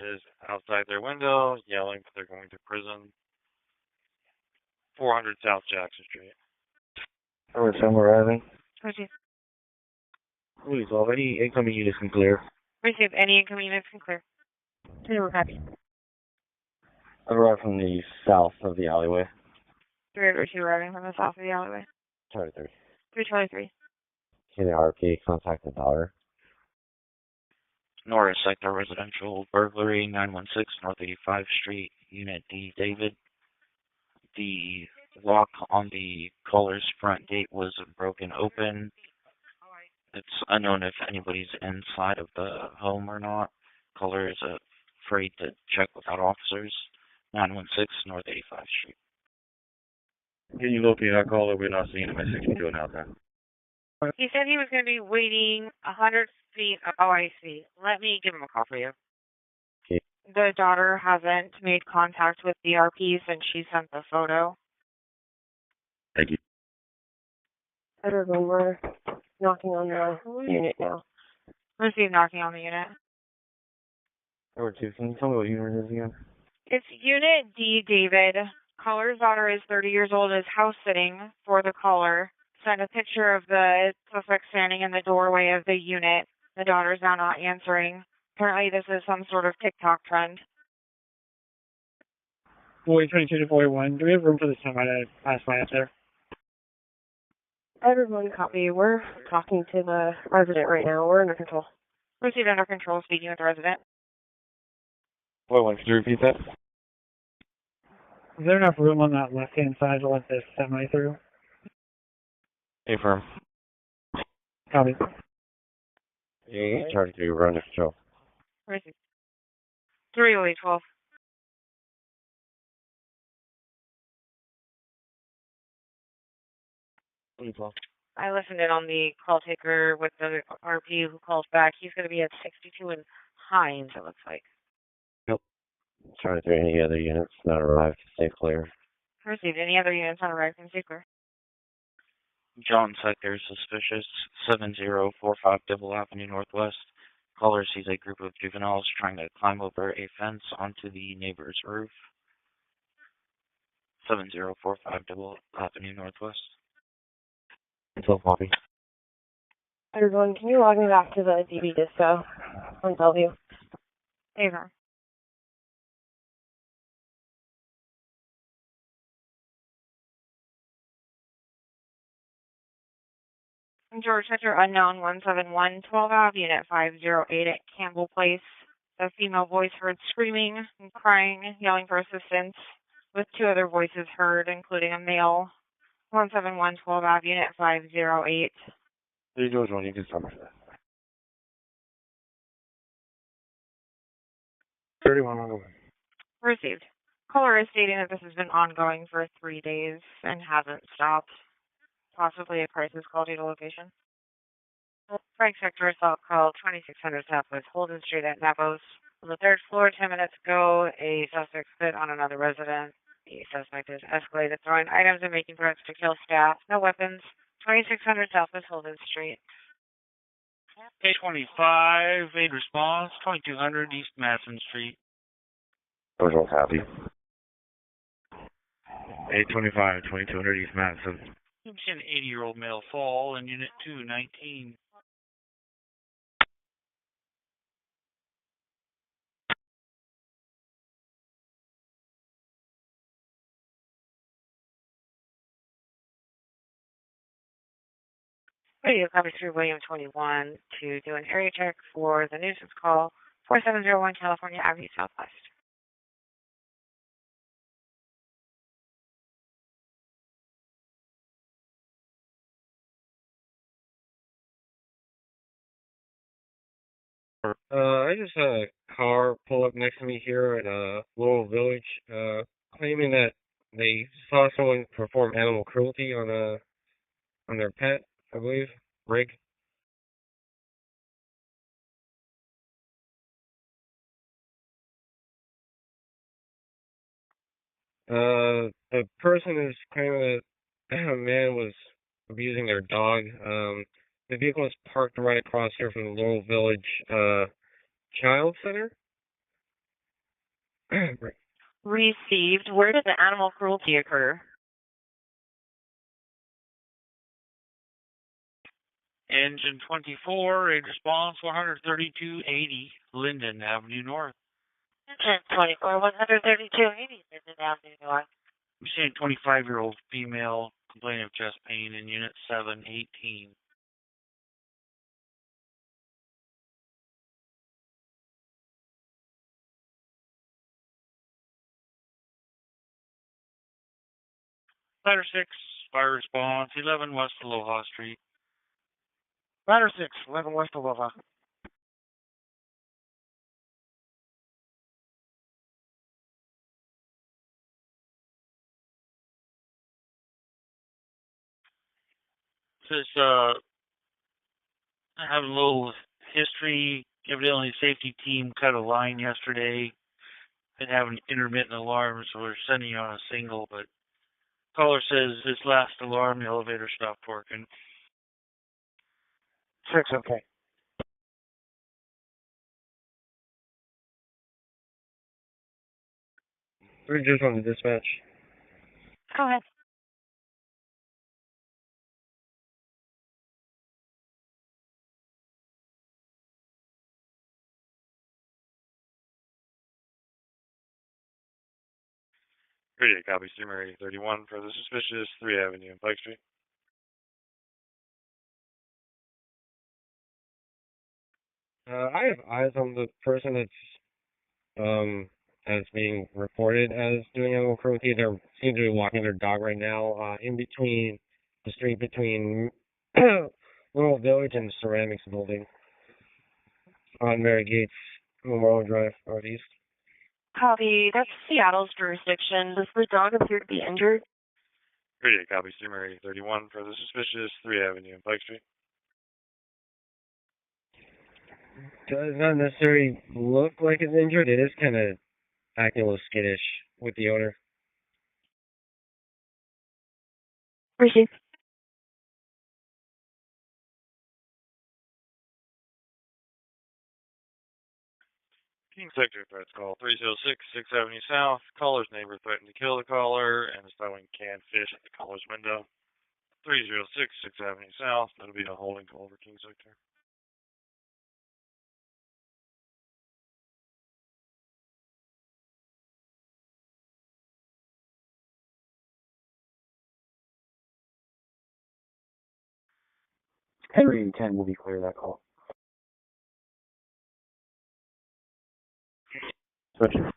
is outside their window, yelling that they're going to prison. 400 South Jackson Street. Edward 7, we're arriving. Received. Please, already incoming units can clear. Received. Any incoming units can clear. We're happy. I arrived from the south of the alleyway. 302 arriving from the south of the alleyway. Charlie 3. 323. Okay, the RP, contact the daughter. Norris Sector Residential Burglary 916 North 85th Street, Unit D. David. The lock on the caller's front gate was broken open. It's unknown if anybody's inside of the home or not. Caller is afraid to check without officers. 916 North 85th Street. Can you locate our caller? We're not seeing him at 62 and out there. He said he was going to be waiting 100 feet. Oh, I see. Let me give him a call for you. Okay. The daughter hasn't made contact with the RP since she sent the photo. Thank you. Edward 1, we're knocking on the unit now. Receive knocking on the unit. Edward 2, can you tell me what unit it is again? It's Unit D, David. Caller's daughter is 30 years old, is house sitting for the caller. Sent a picture of the suspect standing in the doorway of the unit. The daughter's now not answering. Apparently this is some sort of TikTok trend. Boy 22 to boy 1. Do we have room for this time to pass by up there? Edward 1, copy. We're talking to the resident right now. We're under control. Received under control, speaking with the resident. Boy 1, could you repeat that? Is there enough room on that left-hand side to let this semi through? Affirm. Copy. Yeah, Charlie 3, we're under control. Received. 30812. I listened in on the call taker with the RP who calls back. He's going to be at 62 and Hines, it looks like. Charlie 3, any other units not arrived? Stay clear. Received. Any other units on arrival from Seeker? John Sector, suspicious, 7045 Dibble Avenue Northwest. Caller sees a group of juveniles trying to climb over a fence onto the neighbor's roof. 7045 Dibble Avenue Northwest. Until copy. Everyone, can you log me back to the DB Disco on Bellevue? Ava. George Sector unknown 171 12 Ave, unit 508 at Campbell Place. A female voice heard screaming and crying, yelling for assistance, with two other voices heard, including a male. 171 12 Ave, unit 508. There you go, John. You can start for that. 31 on the way. Received. Caller is stating that this has been ongoing for 3 days and hasn't stopped. Possibly a crisis call due to location. Frank Sector assault call 2600 Southwest Holden Street at Navos. On the third floor, 10 minutes ago, a suspect spit on another resident. The suspect is escalated, throwing items and making threats to kill staff. No weapons. 2600 Southwest Holden Street. K25, aid response, 2200 East Madison Street. Visual copy. 825, 2200 East Madison. You see an 80-year-old male fall in Unit 219. Radio copy through William 21 to do an area check for the nuisance call 4701 California Avenue Southwest. I just had a car pull up next to me here at Laurel Village, claiming that they saw someone perform animal cruelty on their pet, I believe, rig. The person is claiming that a man was abusing their dog. The vehicle is parked right across here from the Laurel Village Child Center. Received. Where did the animal cruelty occur? Engine 24, aid response, 13280 Linden Avenue North. Engine 24, 13280 Linden Avenue North. I'm seeing a 25-year-old female complaining of chest pain in Unit 718. Ladder 6, fire response, 11 West Aloha Street. Ladder 6, 11 West Aloha. Says, I have a little history. Evidently, the safety team cut a line yesterday. Been having intermittent alarms, so we're sending you on a single, but caller says this last alarm, the elevator stopped working. 6, okay. We're just on the dispatch. Go ahead. Radio copy, Steamer 8031 for the suspicious 3 Avenue and Pike Street. I have eyes on the person that's being reported as doing animal cruelty. They seem to be walking their dog right now, in between the street between Laurel Village and the Ceramics Building on Mary Gates Memorial Drive, Northeast. Copy. That's Seattle's jurisdiction. Does the dog appear to be injured? Radio copy, Steamer 8031 for the suspicious 3 Avenue and Pike Street. Does not necessarily look like it's injured. It is kind of acting a little skittish with the owner. Receive. King Sector threats call 306 6th Avenue South. Caller's neighbor threatened to kill the caller and is throwing canned fish at the caller's window. 306 6th Avenue South. That'll be a holding call for King Sector. Henry 10 will be clear that call. Switching.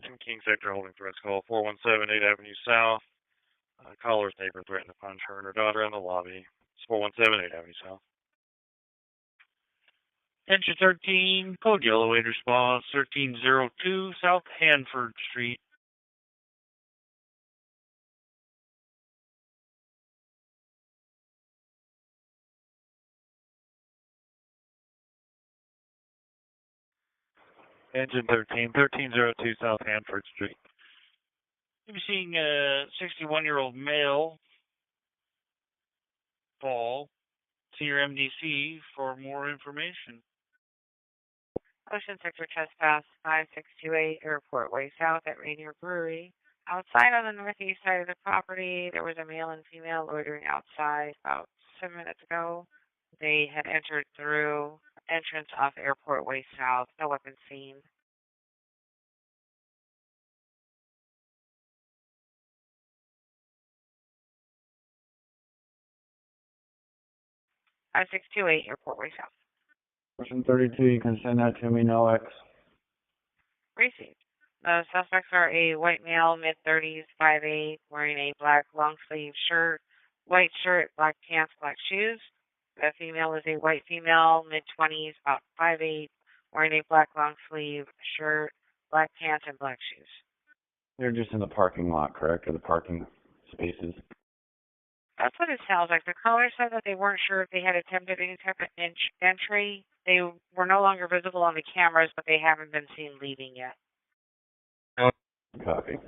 In King Sector holding threats call 417 8th Avenue South. Caller's neighbor threatened to punch her and her daughter in the lobby. It's 417 8th Avenue South. Engine 13, code yellow 8 response, 1302 South Hanford Street. Engine 1302 South Hanford Street. You'll be seeing a 61-year-old male fall. See your MDC for more information. Ocean Sector trespass 5628 Airport Way South at Rainier Brewery. Outside on the northeast side of the property, there was a male and female loitering outside about 7 minutes ago. They had entered through entrance off Airport Way South. No weapons seen. I 628 Airport Way South. Question 32, you can send that to me, no X. Received. The suspects are a white male, mid-30s, 5'8", wearing a black long-sleeve shirt, white shirt, black pants, black shoes. The female is a white female, mid-20s, about 5'8", wearing a black long-sleeve shirt, black pants, and black shoes. They're just in the parking lot, correct? Or the parking spaces? That's what it sounds like. The caller said that they weren't sure if they had attempted any type of entry. They were no longer visible on the cameras, but they haven't been seen leaving yet. Copy.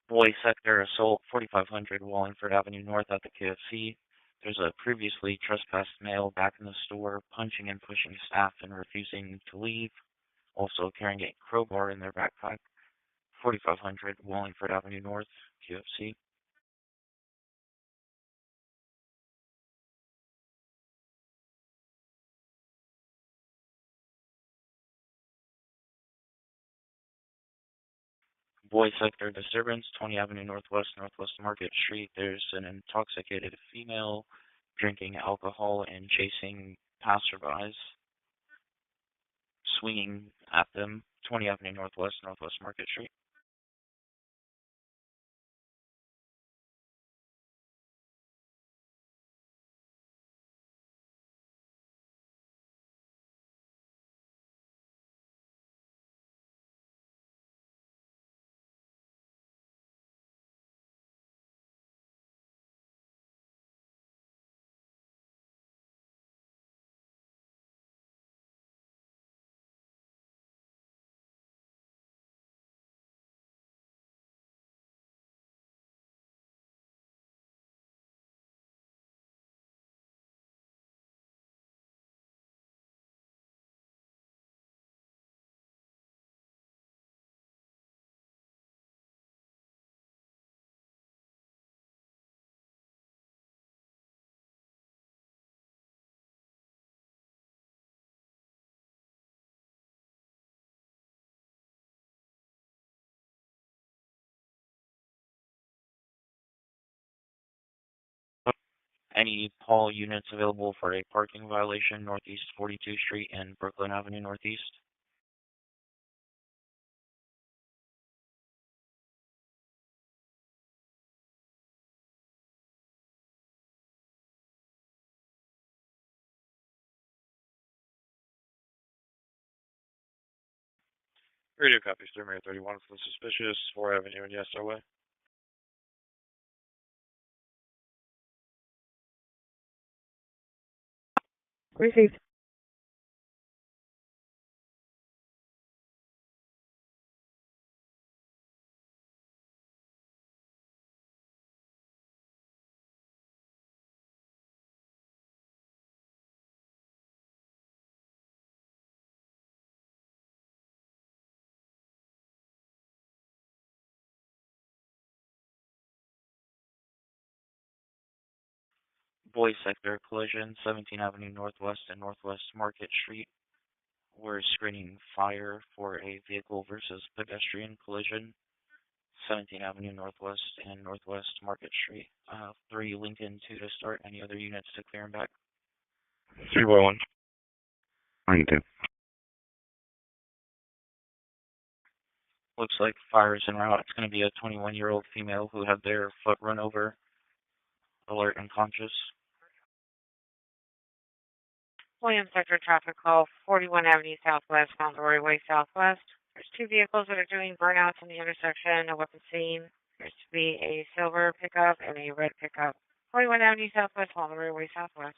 Boy Sector Assault 4500 Wallingford Avenue North at the KFC. There's a previously trespassed male back in the store, punching and pushing staff and refusing to leave, also carrying a crowbar in their backpack. 4500 Wallingford Avenue North, QFC. Boy Sector disturbance, 20 Avenue Northwest, Northwest Market Street. There's an intoxicated female drinking alcohol and chasing passerbys, swinging at them. 20 Avenue Northwest, Northwest Market Street. Any Paul units available for a parking violation Northeast 42nd Street and Brooklyn Avenue Northeast? Radio copies 331 for the suspicious 4 Avenue and Yes Way. Received. Boys Sector collision, 17th Avenue Northwest and Northwest Market Street. We're screening fire for a vehicle versus pedestrian collision, 17th Avenue Northwest and Northwest Market Street. 3 Lincoln 2 to start. Any other units to clear and back? 3-1. Lincoln 2. Looks like fire is en route. It's going to be a 21-year-old female who had their foot run over, alert and conscious. Williams Sector traffic call, 41 Avenue Southwest, Montgomery Way Southwest. There's 2 vehicles that are doing burnouts in the intersection, a weapon scene. There's to be a silver pickup and a red pickup. 41 Avenue Southwest, Montgomery Way Southwest.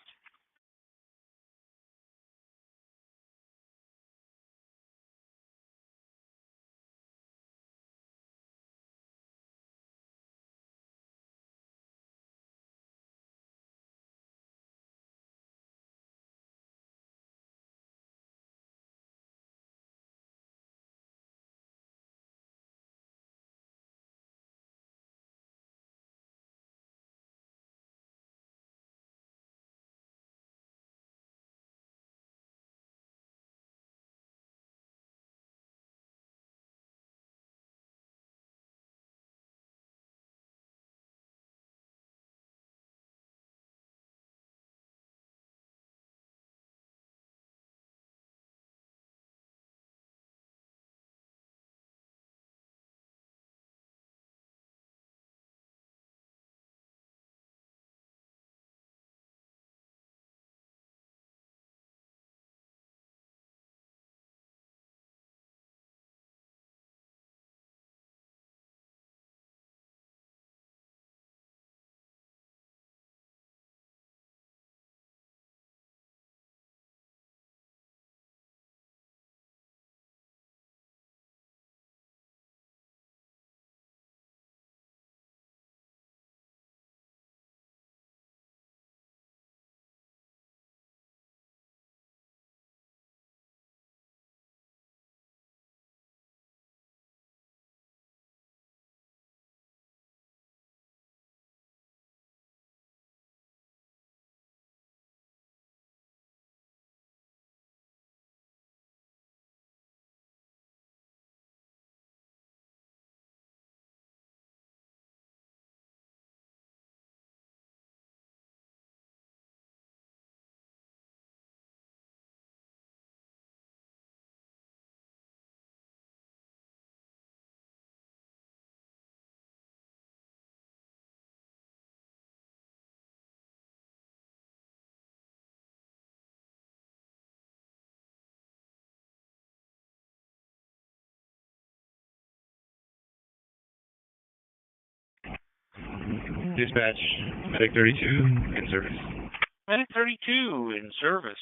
Dispatch, Medic 32 in service. Medic 32 in service.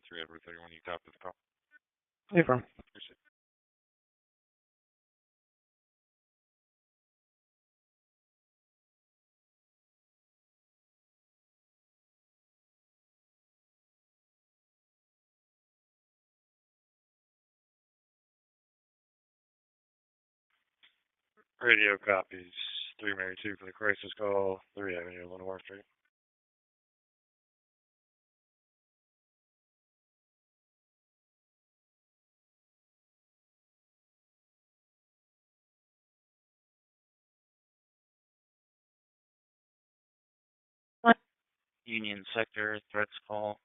3 Edward 31, you copy the call? Hey, firm. Appreciate it. Radio copies 3 Mary 2 for the crisis call, 3 Avenue, Lenore Street. Union Sector, threats call,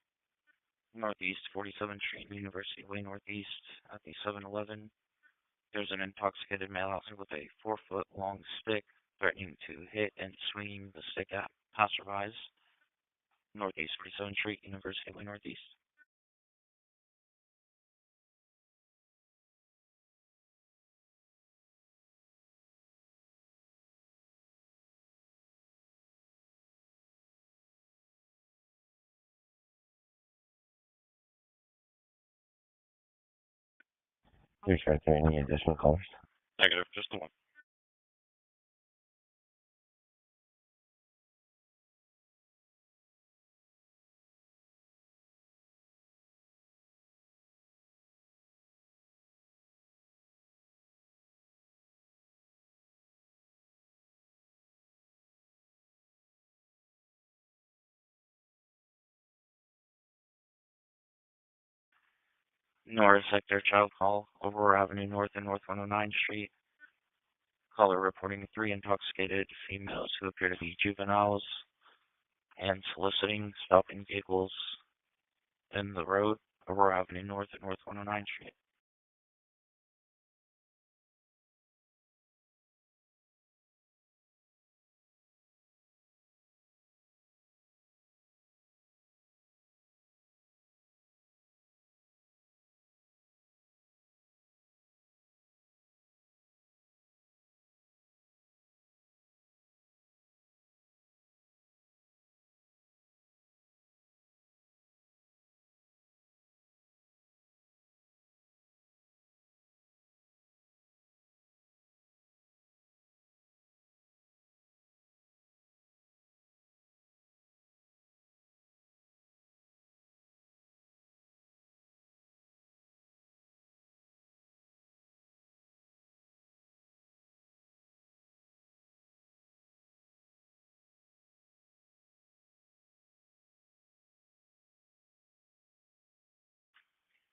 Northeast 47th Street, University Way Northeast, at the 7-Eleven. There's an intoxicated male outside with a 4-foot long stick, threatening to hit and swinging the stick at passerbys. Northeast 47th Street, University Way Northeast. There's right there any additional callers? Negative, just the one. North Sector, child call, Aurora Avenue North and North 109th Street. Caller reporting 3 intoxicated females who appear to be juveniles and soliciting stopping vehicles in the road, Aurora Avenue North and North 109th Street.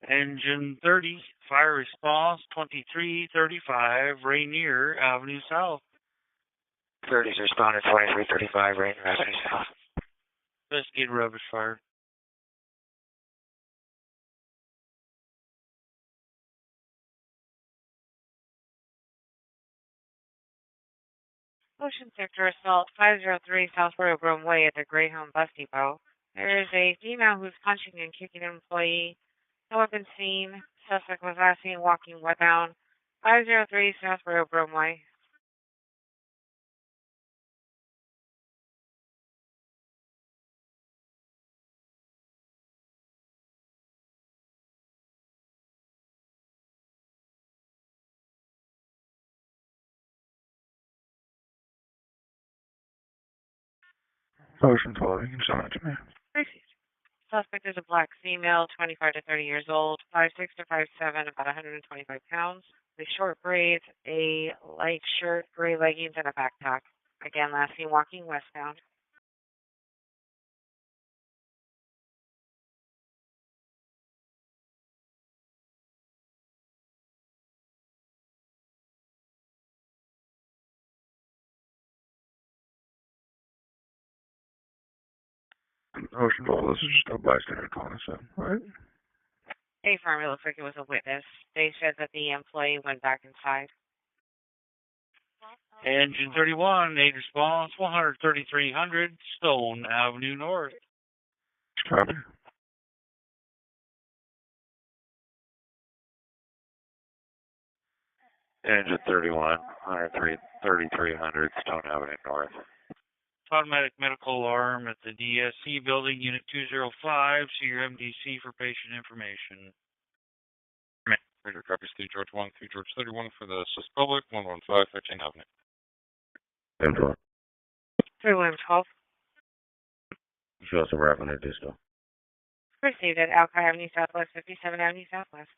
Engine 30, fire response 2335, Rainier Avenue South. 30's responded 2335, Rainier Avenue South. Investigated rubbish fire. Ocean Sector Assault 503 South Royal Way at the Greyhound Bus Depot. There is a female who's punching and kicking an employee. No weapon seen. Suspect was last seen walking westbound. 503 South Royal Way. Ocean 12, you can send that to me. Suspect is a black female, 25 to 30 years old, 5'6" to 5'7", about 125 pounds, with short braids, a light shirt, gray leggings, and a backpack. Again, last seen walking westbound. Ocean 12, this is just a bystander calling us in, right? A firm, it looks like it was a witness. They said that the employee went back inside. Engine 31, aid response 13300, Stone Avenue North. Copy. Engine 31, 3300 Stone Avenue North. automatic medical alarm at the DSC building, Unit 205. See your MDC for patient information. Major copy Steve George 1 through George 31 for the Swiss Public, 115 15 Avenue. 10-12. 3112. Show us a revenue disco. Received at Alki Avenue Southwest, 57 Avenue Southwest.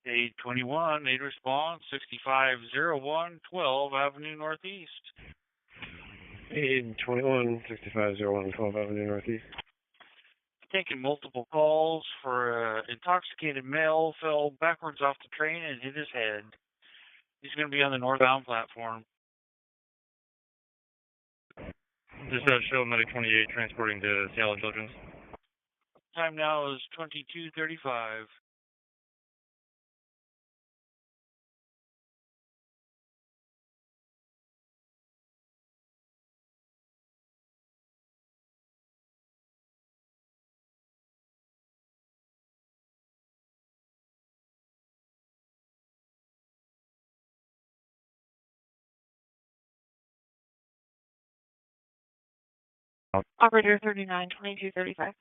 821, 8 response, 6501 12 Avenue Northeast. 821, 6501 12 Avenue Northeast. Taking multiple calls for intoxicated male fell backwards off the train and hit his head. He's going to be on the northbound platform. Dispatch show medic 28 transporting to Seattle Children's. Time now is 22:35. Operator 39, 2235.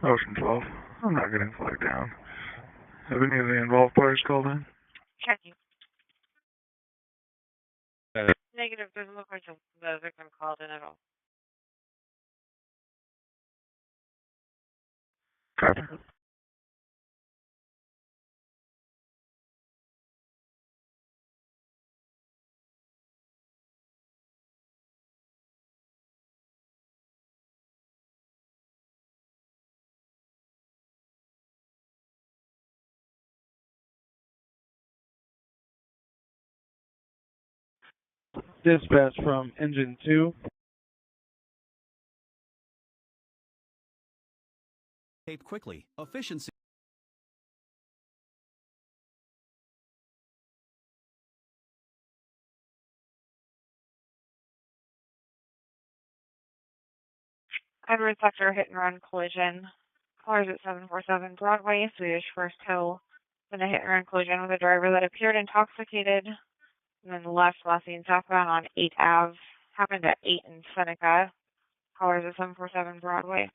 Ocean 12. I'm not getting flagged down. Have any of the involved players called in? Checking. Negative. Doesn't look like the victim called in at all. Copy. Dispatch from Engine 2. Tape quickly. Efficiency. Edward sector hit and run collision. Callers at 747 Broadway, Swedish First Hill. Then a hit and run collision with a driver that appeared intoxicated. And then left last seen southbound on 8 Ave. Happened at 8 in Seneca. Callers at 747 Broadway.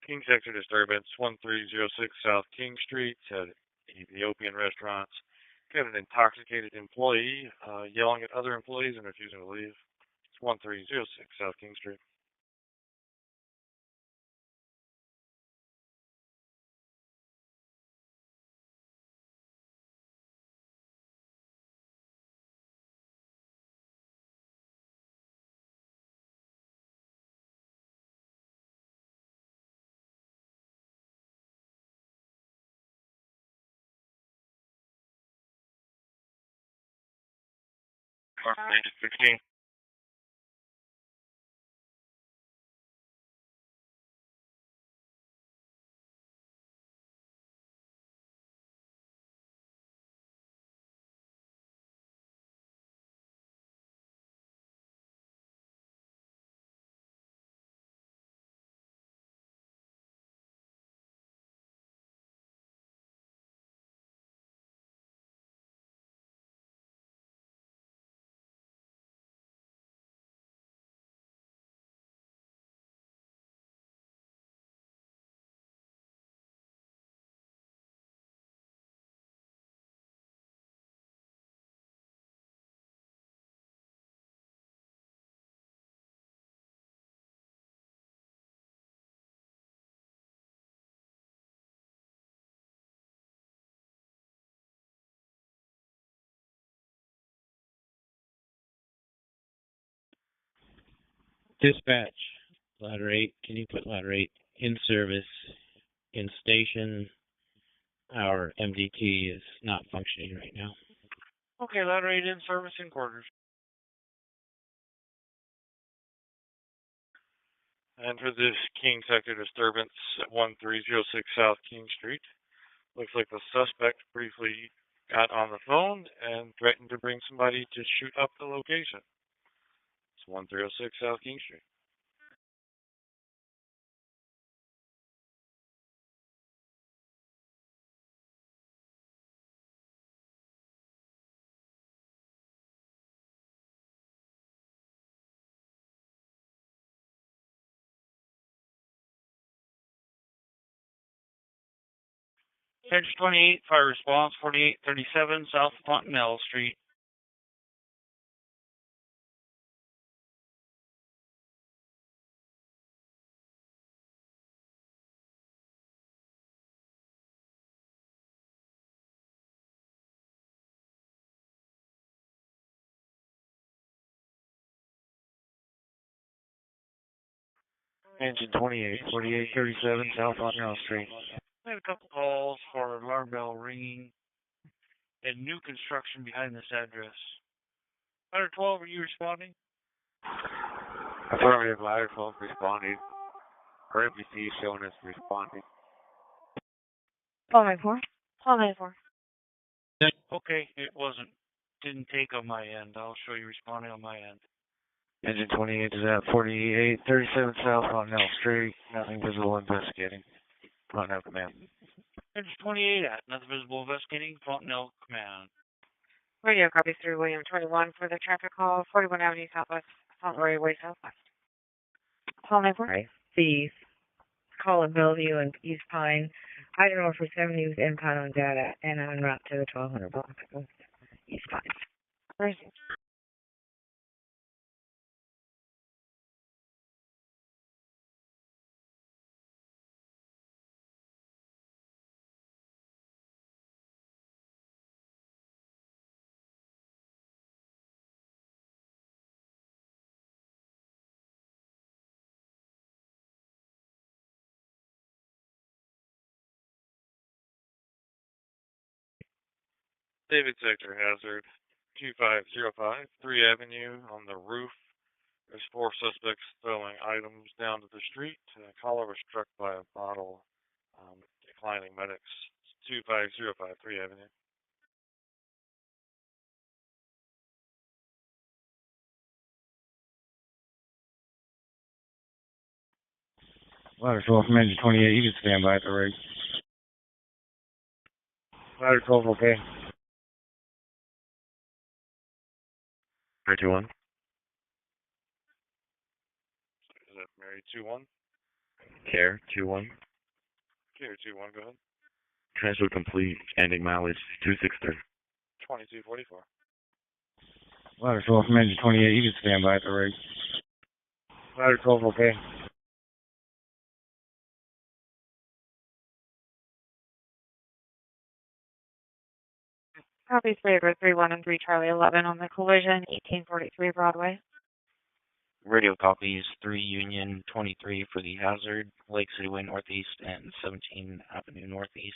King sector disturbance, 1306 South King Street, at Ethiopian restaurants. Got an intoxicated employee yelling at other employees and refusing to leave. It's 1306 South King Street. Engine 16. Dispatch, ladder 8, can you put ladder 8 in service, in station? Our MDT is not functioning right now. Okay, ladder 8 in service in quarters. And for this King sector disturbance at 1306 South King Street, looks like the suspect briefly got on the phone and threatened to bring somebody to shoot up the location. It's 1306 South King Street. Edge 28, fire response 4837 South Fontanelle Street. Engine 28, 4837 South Fontanelle Street. I have a couple calls for alarm bell ringing and new construction behind this address. Ladder 12, are you responding? Affirmative, ladder 12 responding. Our MPC is showing us responding. Call 94. Call 94. Okay, it didn't take on my end. I'll show you responding on my end. Engine 28 is at 4837 South Fontanelle Street. Nothing visible investigating. Fontanelle Command. Edge 28 at nothing visible investigating. Fontanelle Command. Radio copies through William 21 for the traffic call, 41 Avenue Southwest, Fauntleroy Way Southwest. Call 94. Right. The call of Bellevue and East Pine. I don't know for 70 was inbound on data and en route to the 1200 block of East Pine. Where is it? David Sector Hazard, 2505 3 Avenue on the roof. There's 4 suspects throwing items down to the street. A caller was struck by a bottle. Declining medics. 2505 3 Avenue. Ladder 12 from Engine 28, you can stand by at the rig. Ladder 12, okay. 321. Is that Mary 21? Care 21. Care 21, go ahead. Transfer complete. Ending mileage 263. 2244. Ladder 12 from Engine 28, you can stand by at the rig. Ladder 12, okay. Copies Favor 31 and 3 Charlie 11 on the collision, 1843 Broadway. Radio copies 3 Union 23 for the hazard, Lake City Way Northeast and 17 Avenue Northeast.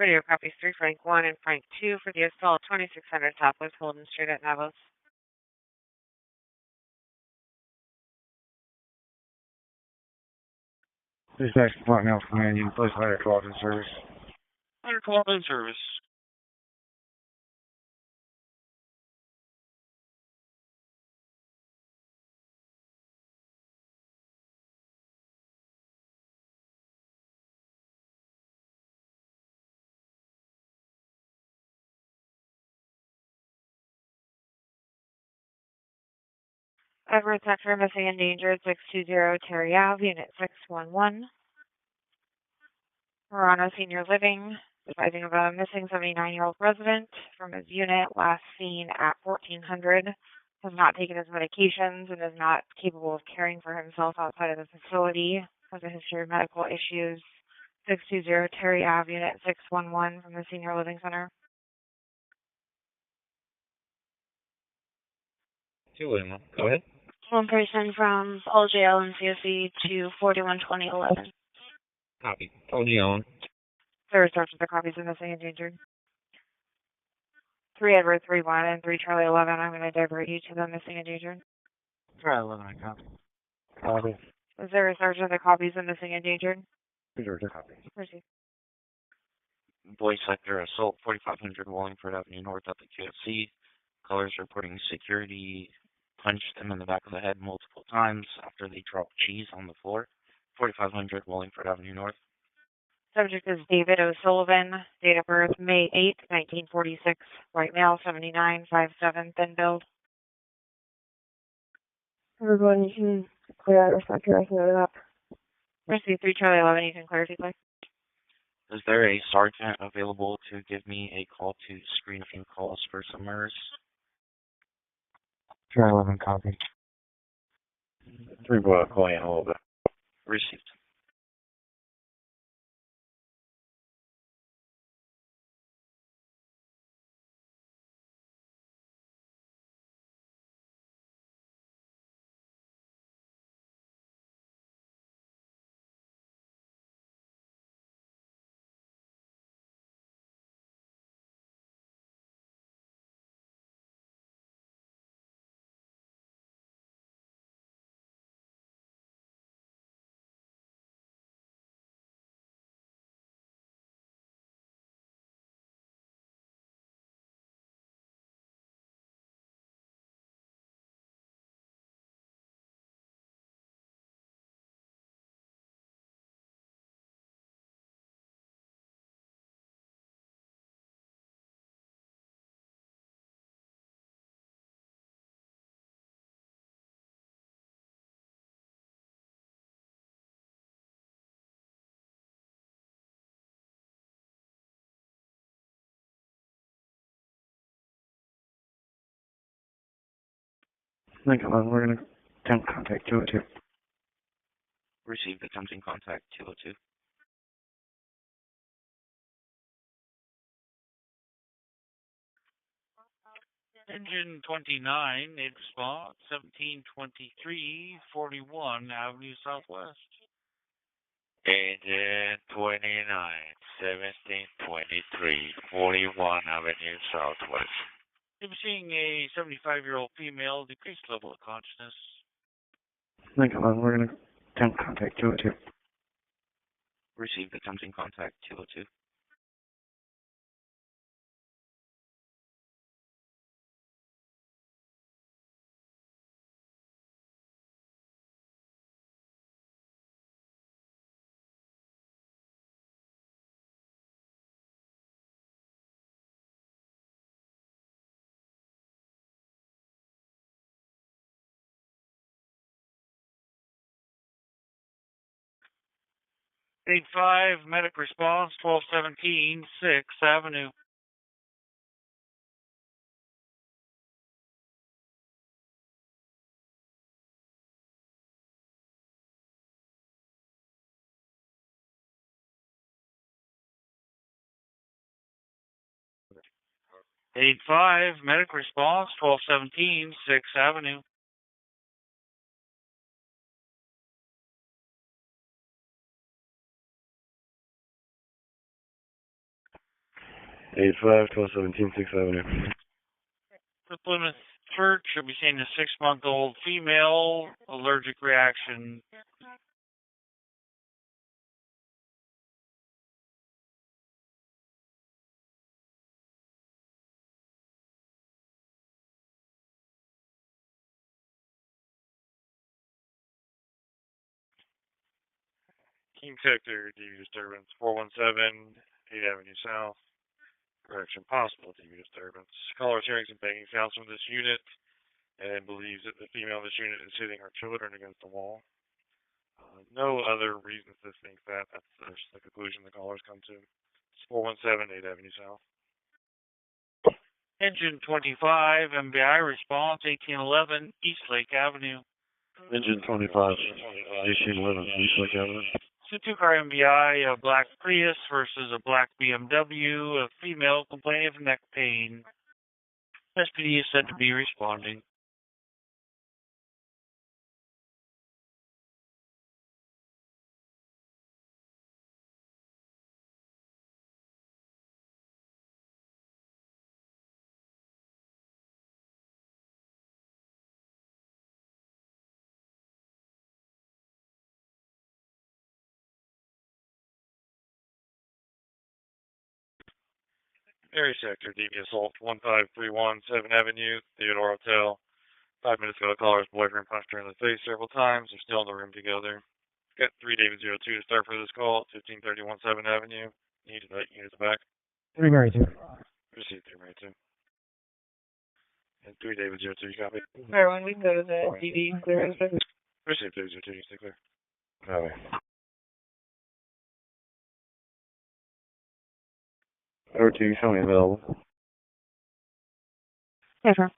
Radio copies 3 Frank 1 and Frank 2 for the assault 2600 Southwest Holden Street at Navos. Dispatch Department Health Command, you place fire calls in service. Fire call in service. Edward Sector missing and endangered 620 Terry Ave, Unit 611. Morano Senior Living, advising of a missing 79-year-old resident from his unit, last seen at 1400. Has not taken his medications and is not capable of caring for himself outside of the facility. Has a history of medical issues. 620 Terry Ave, Unit 611 from the Senior Living Center. 211, go ahead. One person from Paul Jail and COC to 412011. Copy. OG on. There are search of the copies of missing and endangered. 3 Edward 31 and 3 Charlie 11. I'm going to divert you to the missing and endangered. Try 11, I copy. Copy. Is there a search of the copies of missing and endangered? Reserve copy. Received. Boy Sector Assault 4500 Wallingford Avenue North at the QFC. Callers reporting security punched them in the back of the head multiple times after they dropped cheese on the floor. 4500 Wallingford Avenue North. Subject is David O'Sullivan. Date of birth May 8, 1946. White male, 7957, thin build. Everyone, you can clear out your sector. I can note it up. Received 3 Charlie 11. You can clear if you'd like. Is there a sergeant available to give me a call to screen a few calls for some murders? Try 11, copy. 3 block, call in a little bit. Received. Lincoln, we're going to attempt contact 202. Received. Attempting contact 202. Engine 29, in response, 1723, 41 Avenue Southwest. Engine 29, 1723, 41 Avenue Southwest. I'm seeing a 75-year-old female, decreased level of consciousness. Lincoln, we're going to attempt contact 202. Received. Attempting contact 202. State 5, medic response, 1217, 6th Avenue. State 5, medic response, 1217, 6th Avenue. 85, 1217, 6th Avenue. The Plymouth Church should be seeing a 6-month-old female, allergic reaction. King Sector, DV disturbance, 417, 8th Avenue South. Correction, possible DV disturbance. Caller is hearing some banging sounds from this unit and believes that the female in this unit is hitting her children against the wall. No other reasons to think that. That's the conclusion the callers come to. It's 417, 8th Avenue South. Engine 25, MBI response, 1811 East Lake Avenue. Engine 25, 1811, East Lake Avenue. So 2-car MBI, a black Prius versus a black BMW, a female complaining of neck pain. SPD is said to be responding. Area Sector, DV Assault, 1531 7th Avenue, Theodore Hotel. 5 minutes ago, the caller's boyfriend punched her in the face several times. They're still in the room together. Got 3 David 02 to start for this call, 1531 7th Avenue. Need units back. 3 Mary 2. Received 3 Mary 2. And 3 David 02, you copy? Everyone, we can go to the DV clearance. Received David 02, you stay clear. Copy. Over to you, show me available. Never.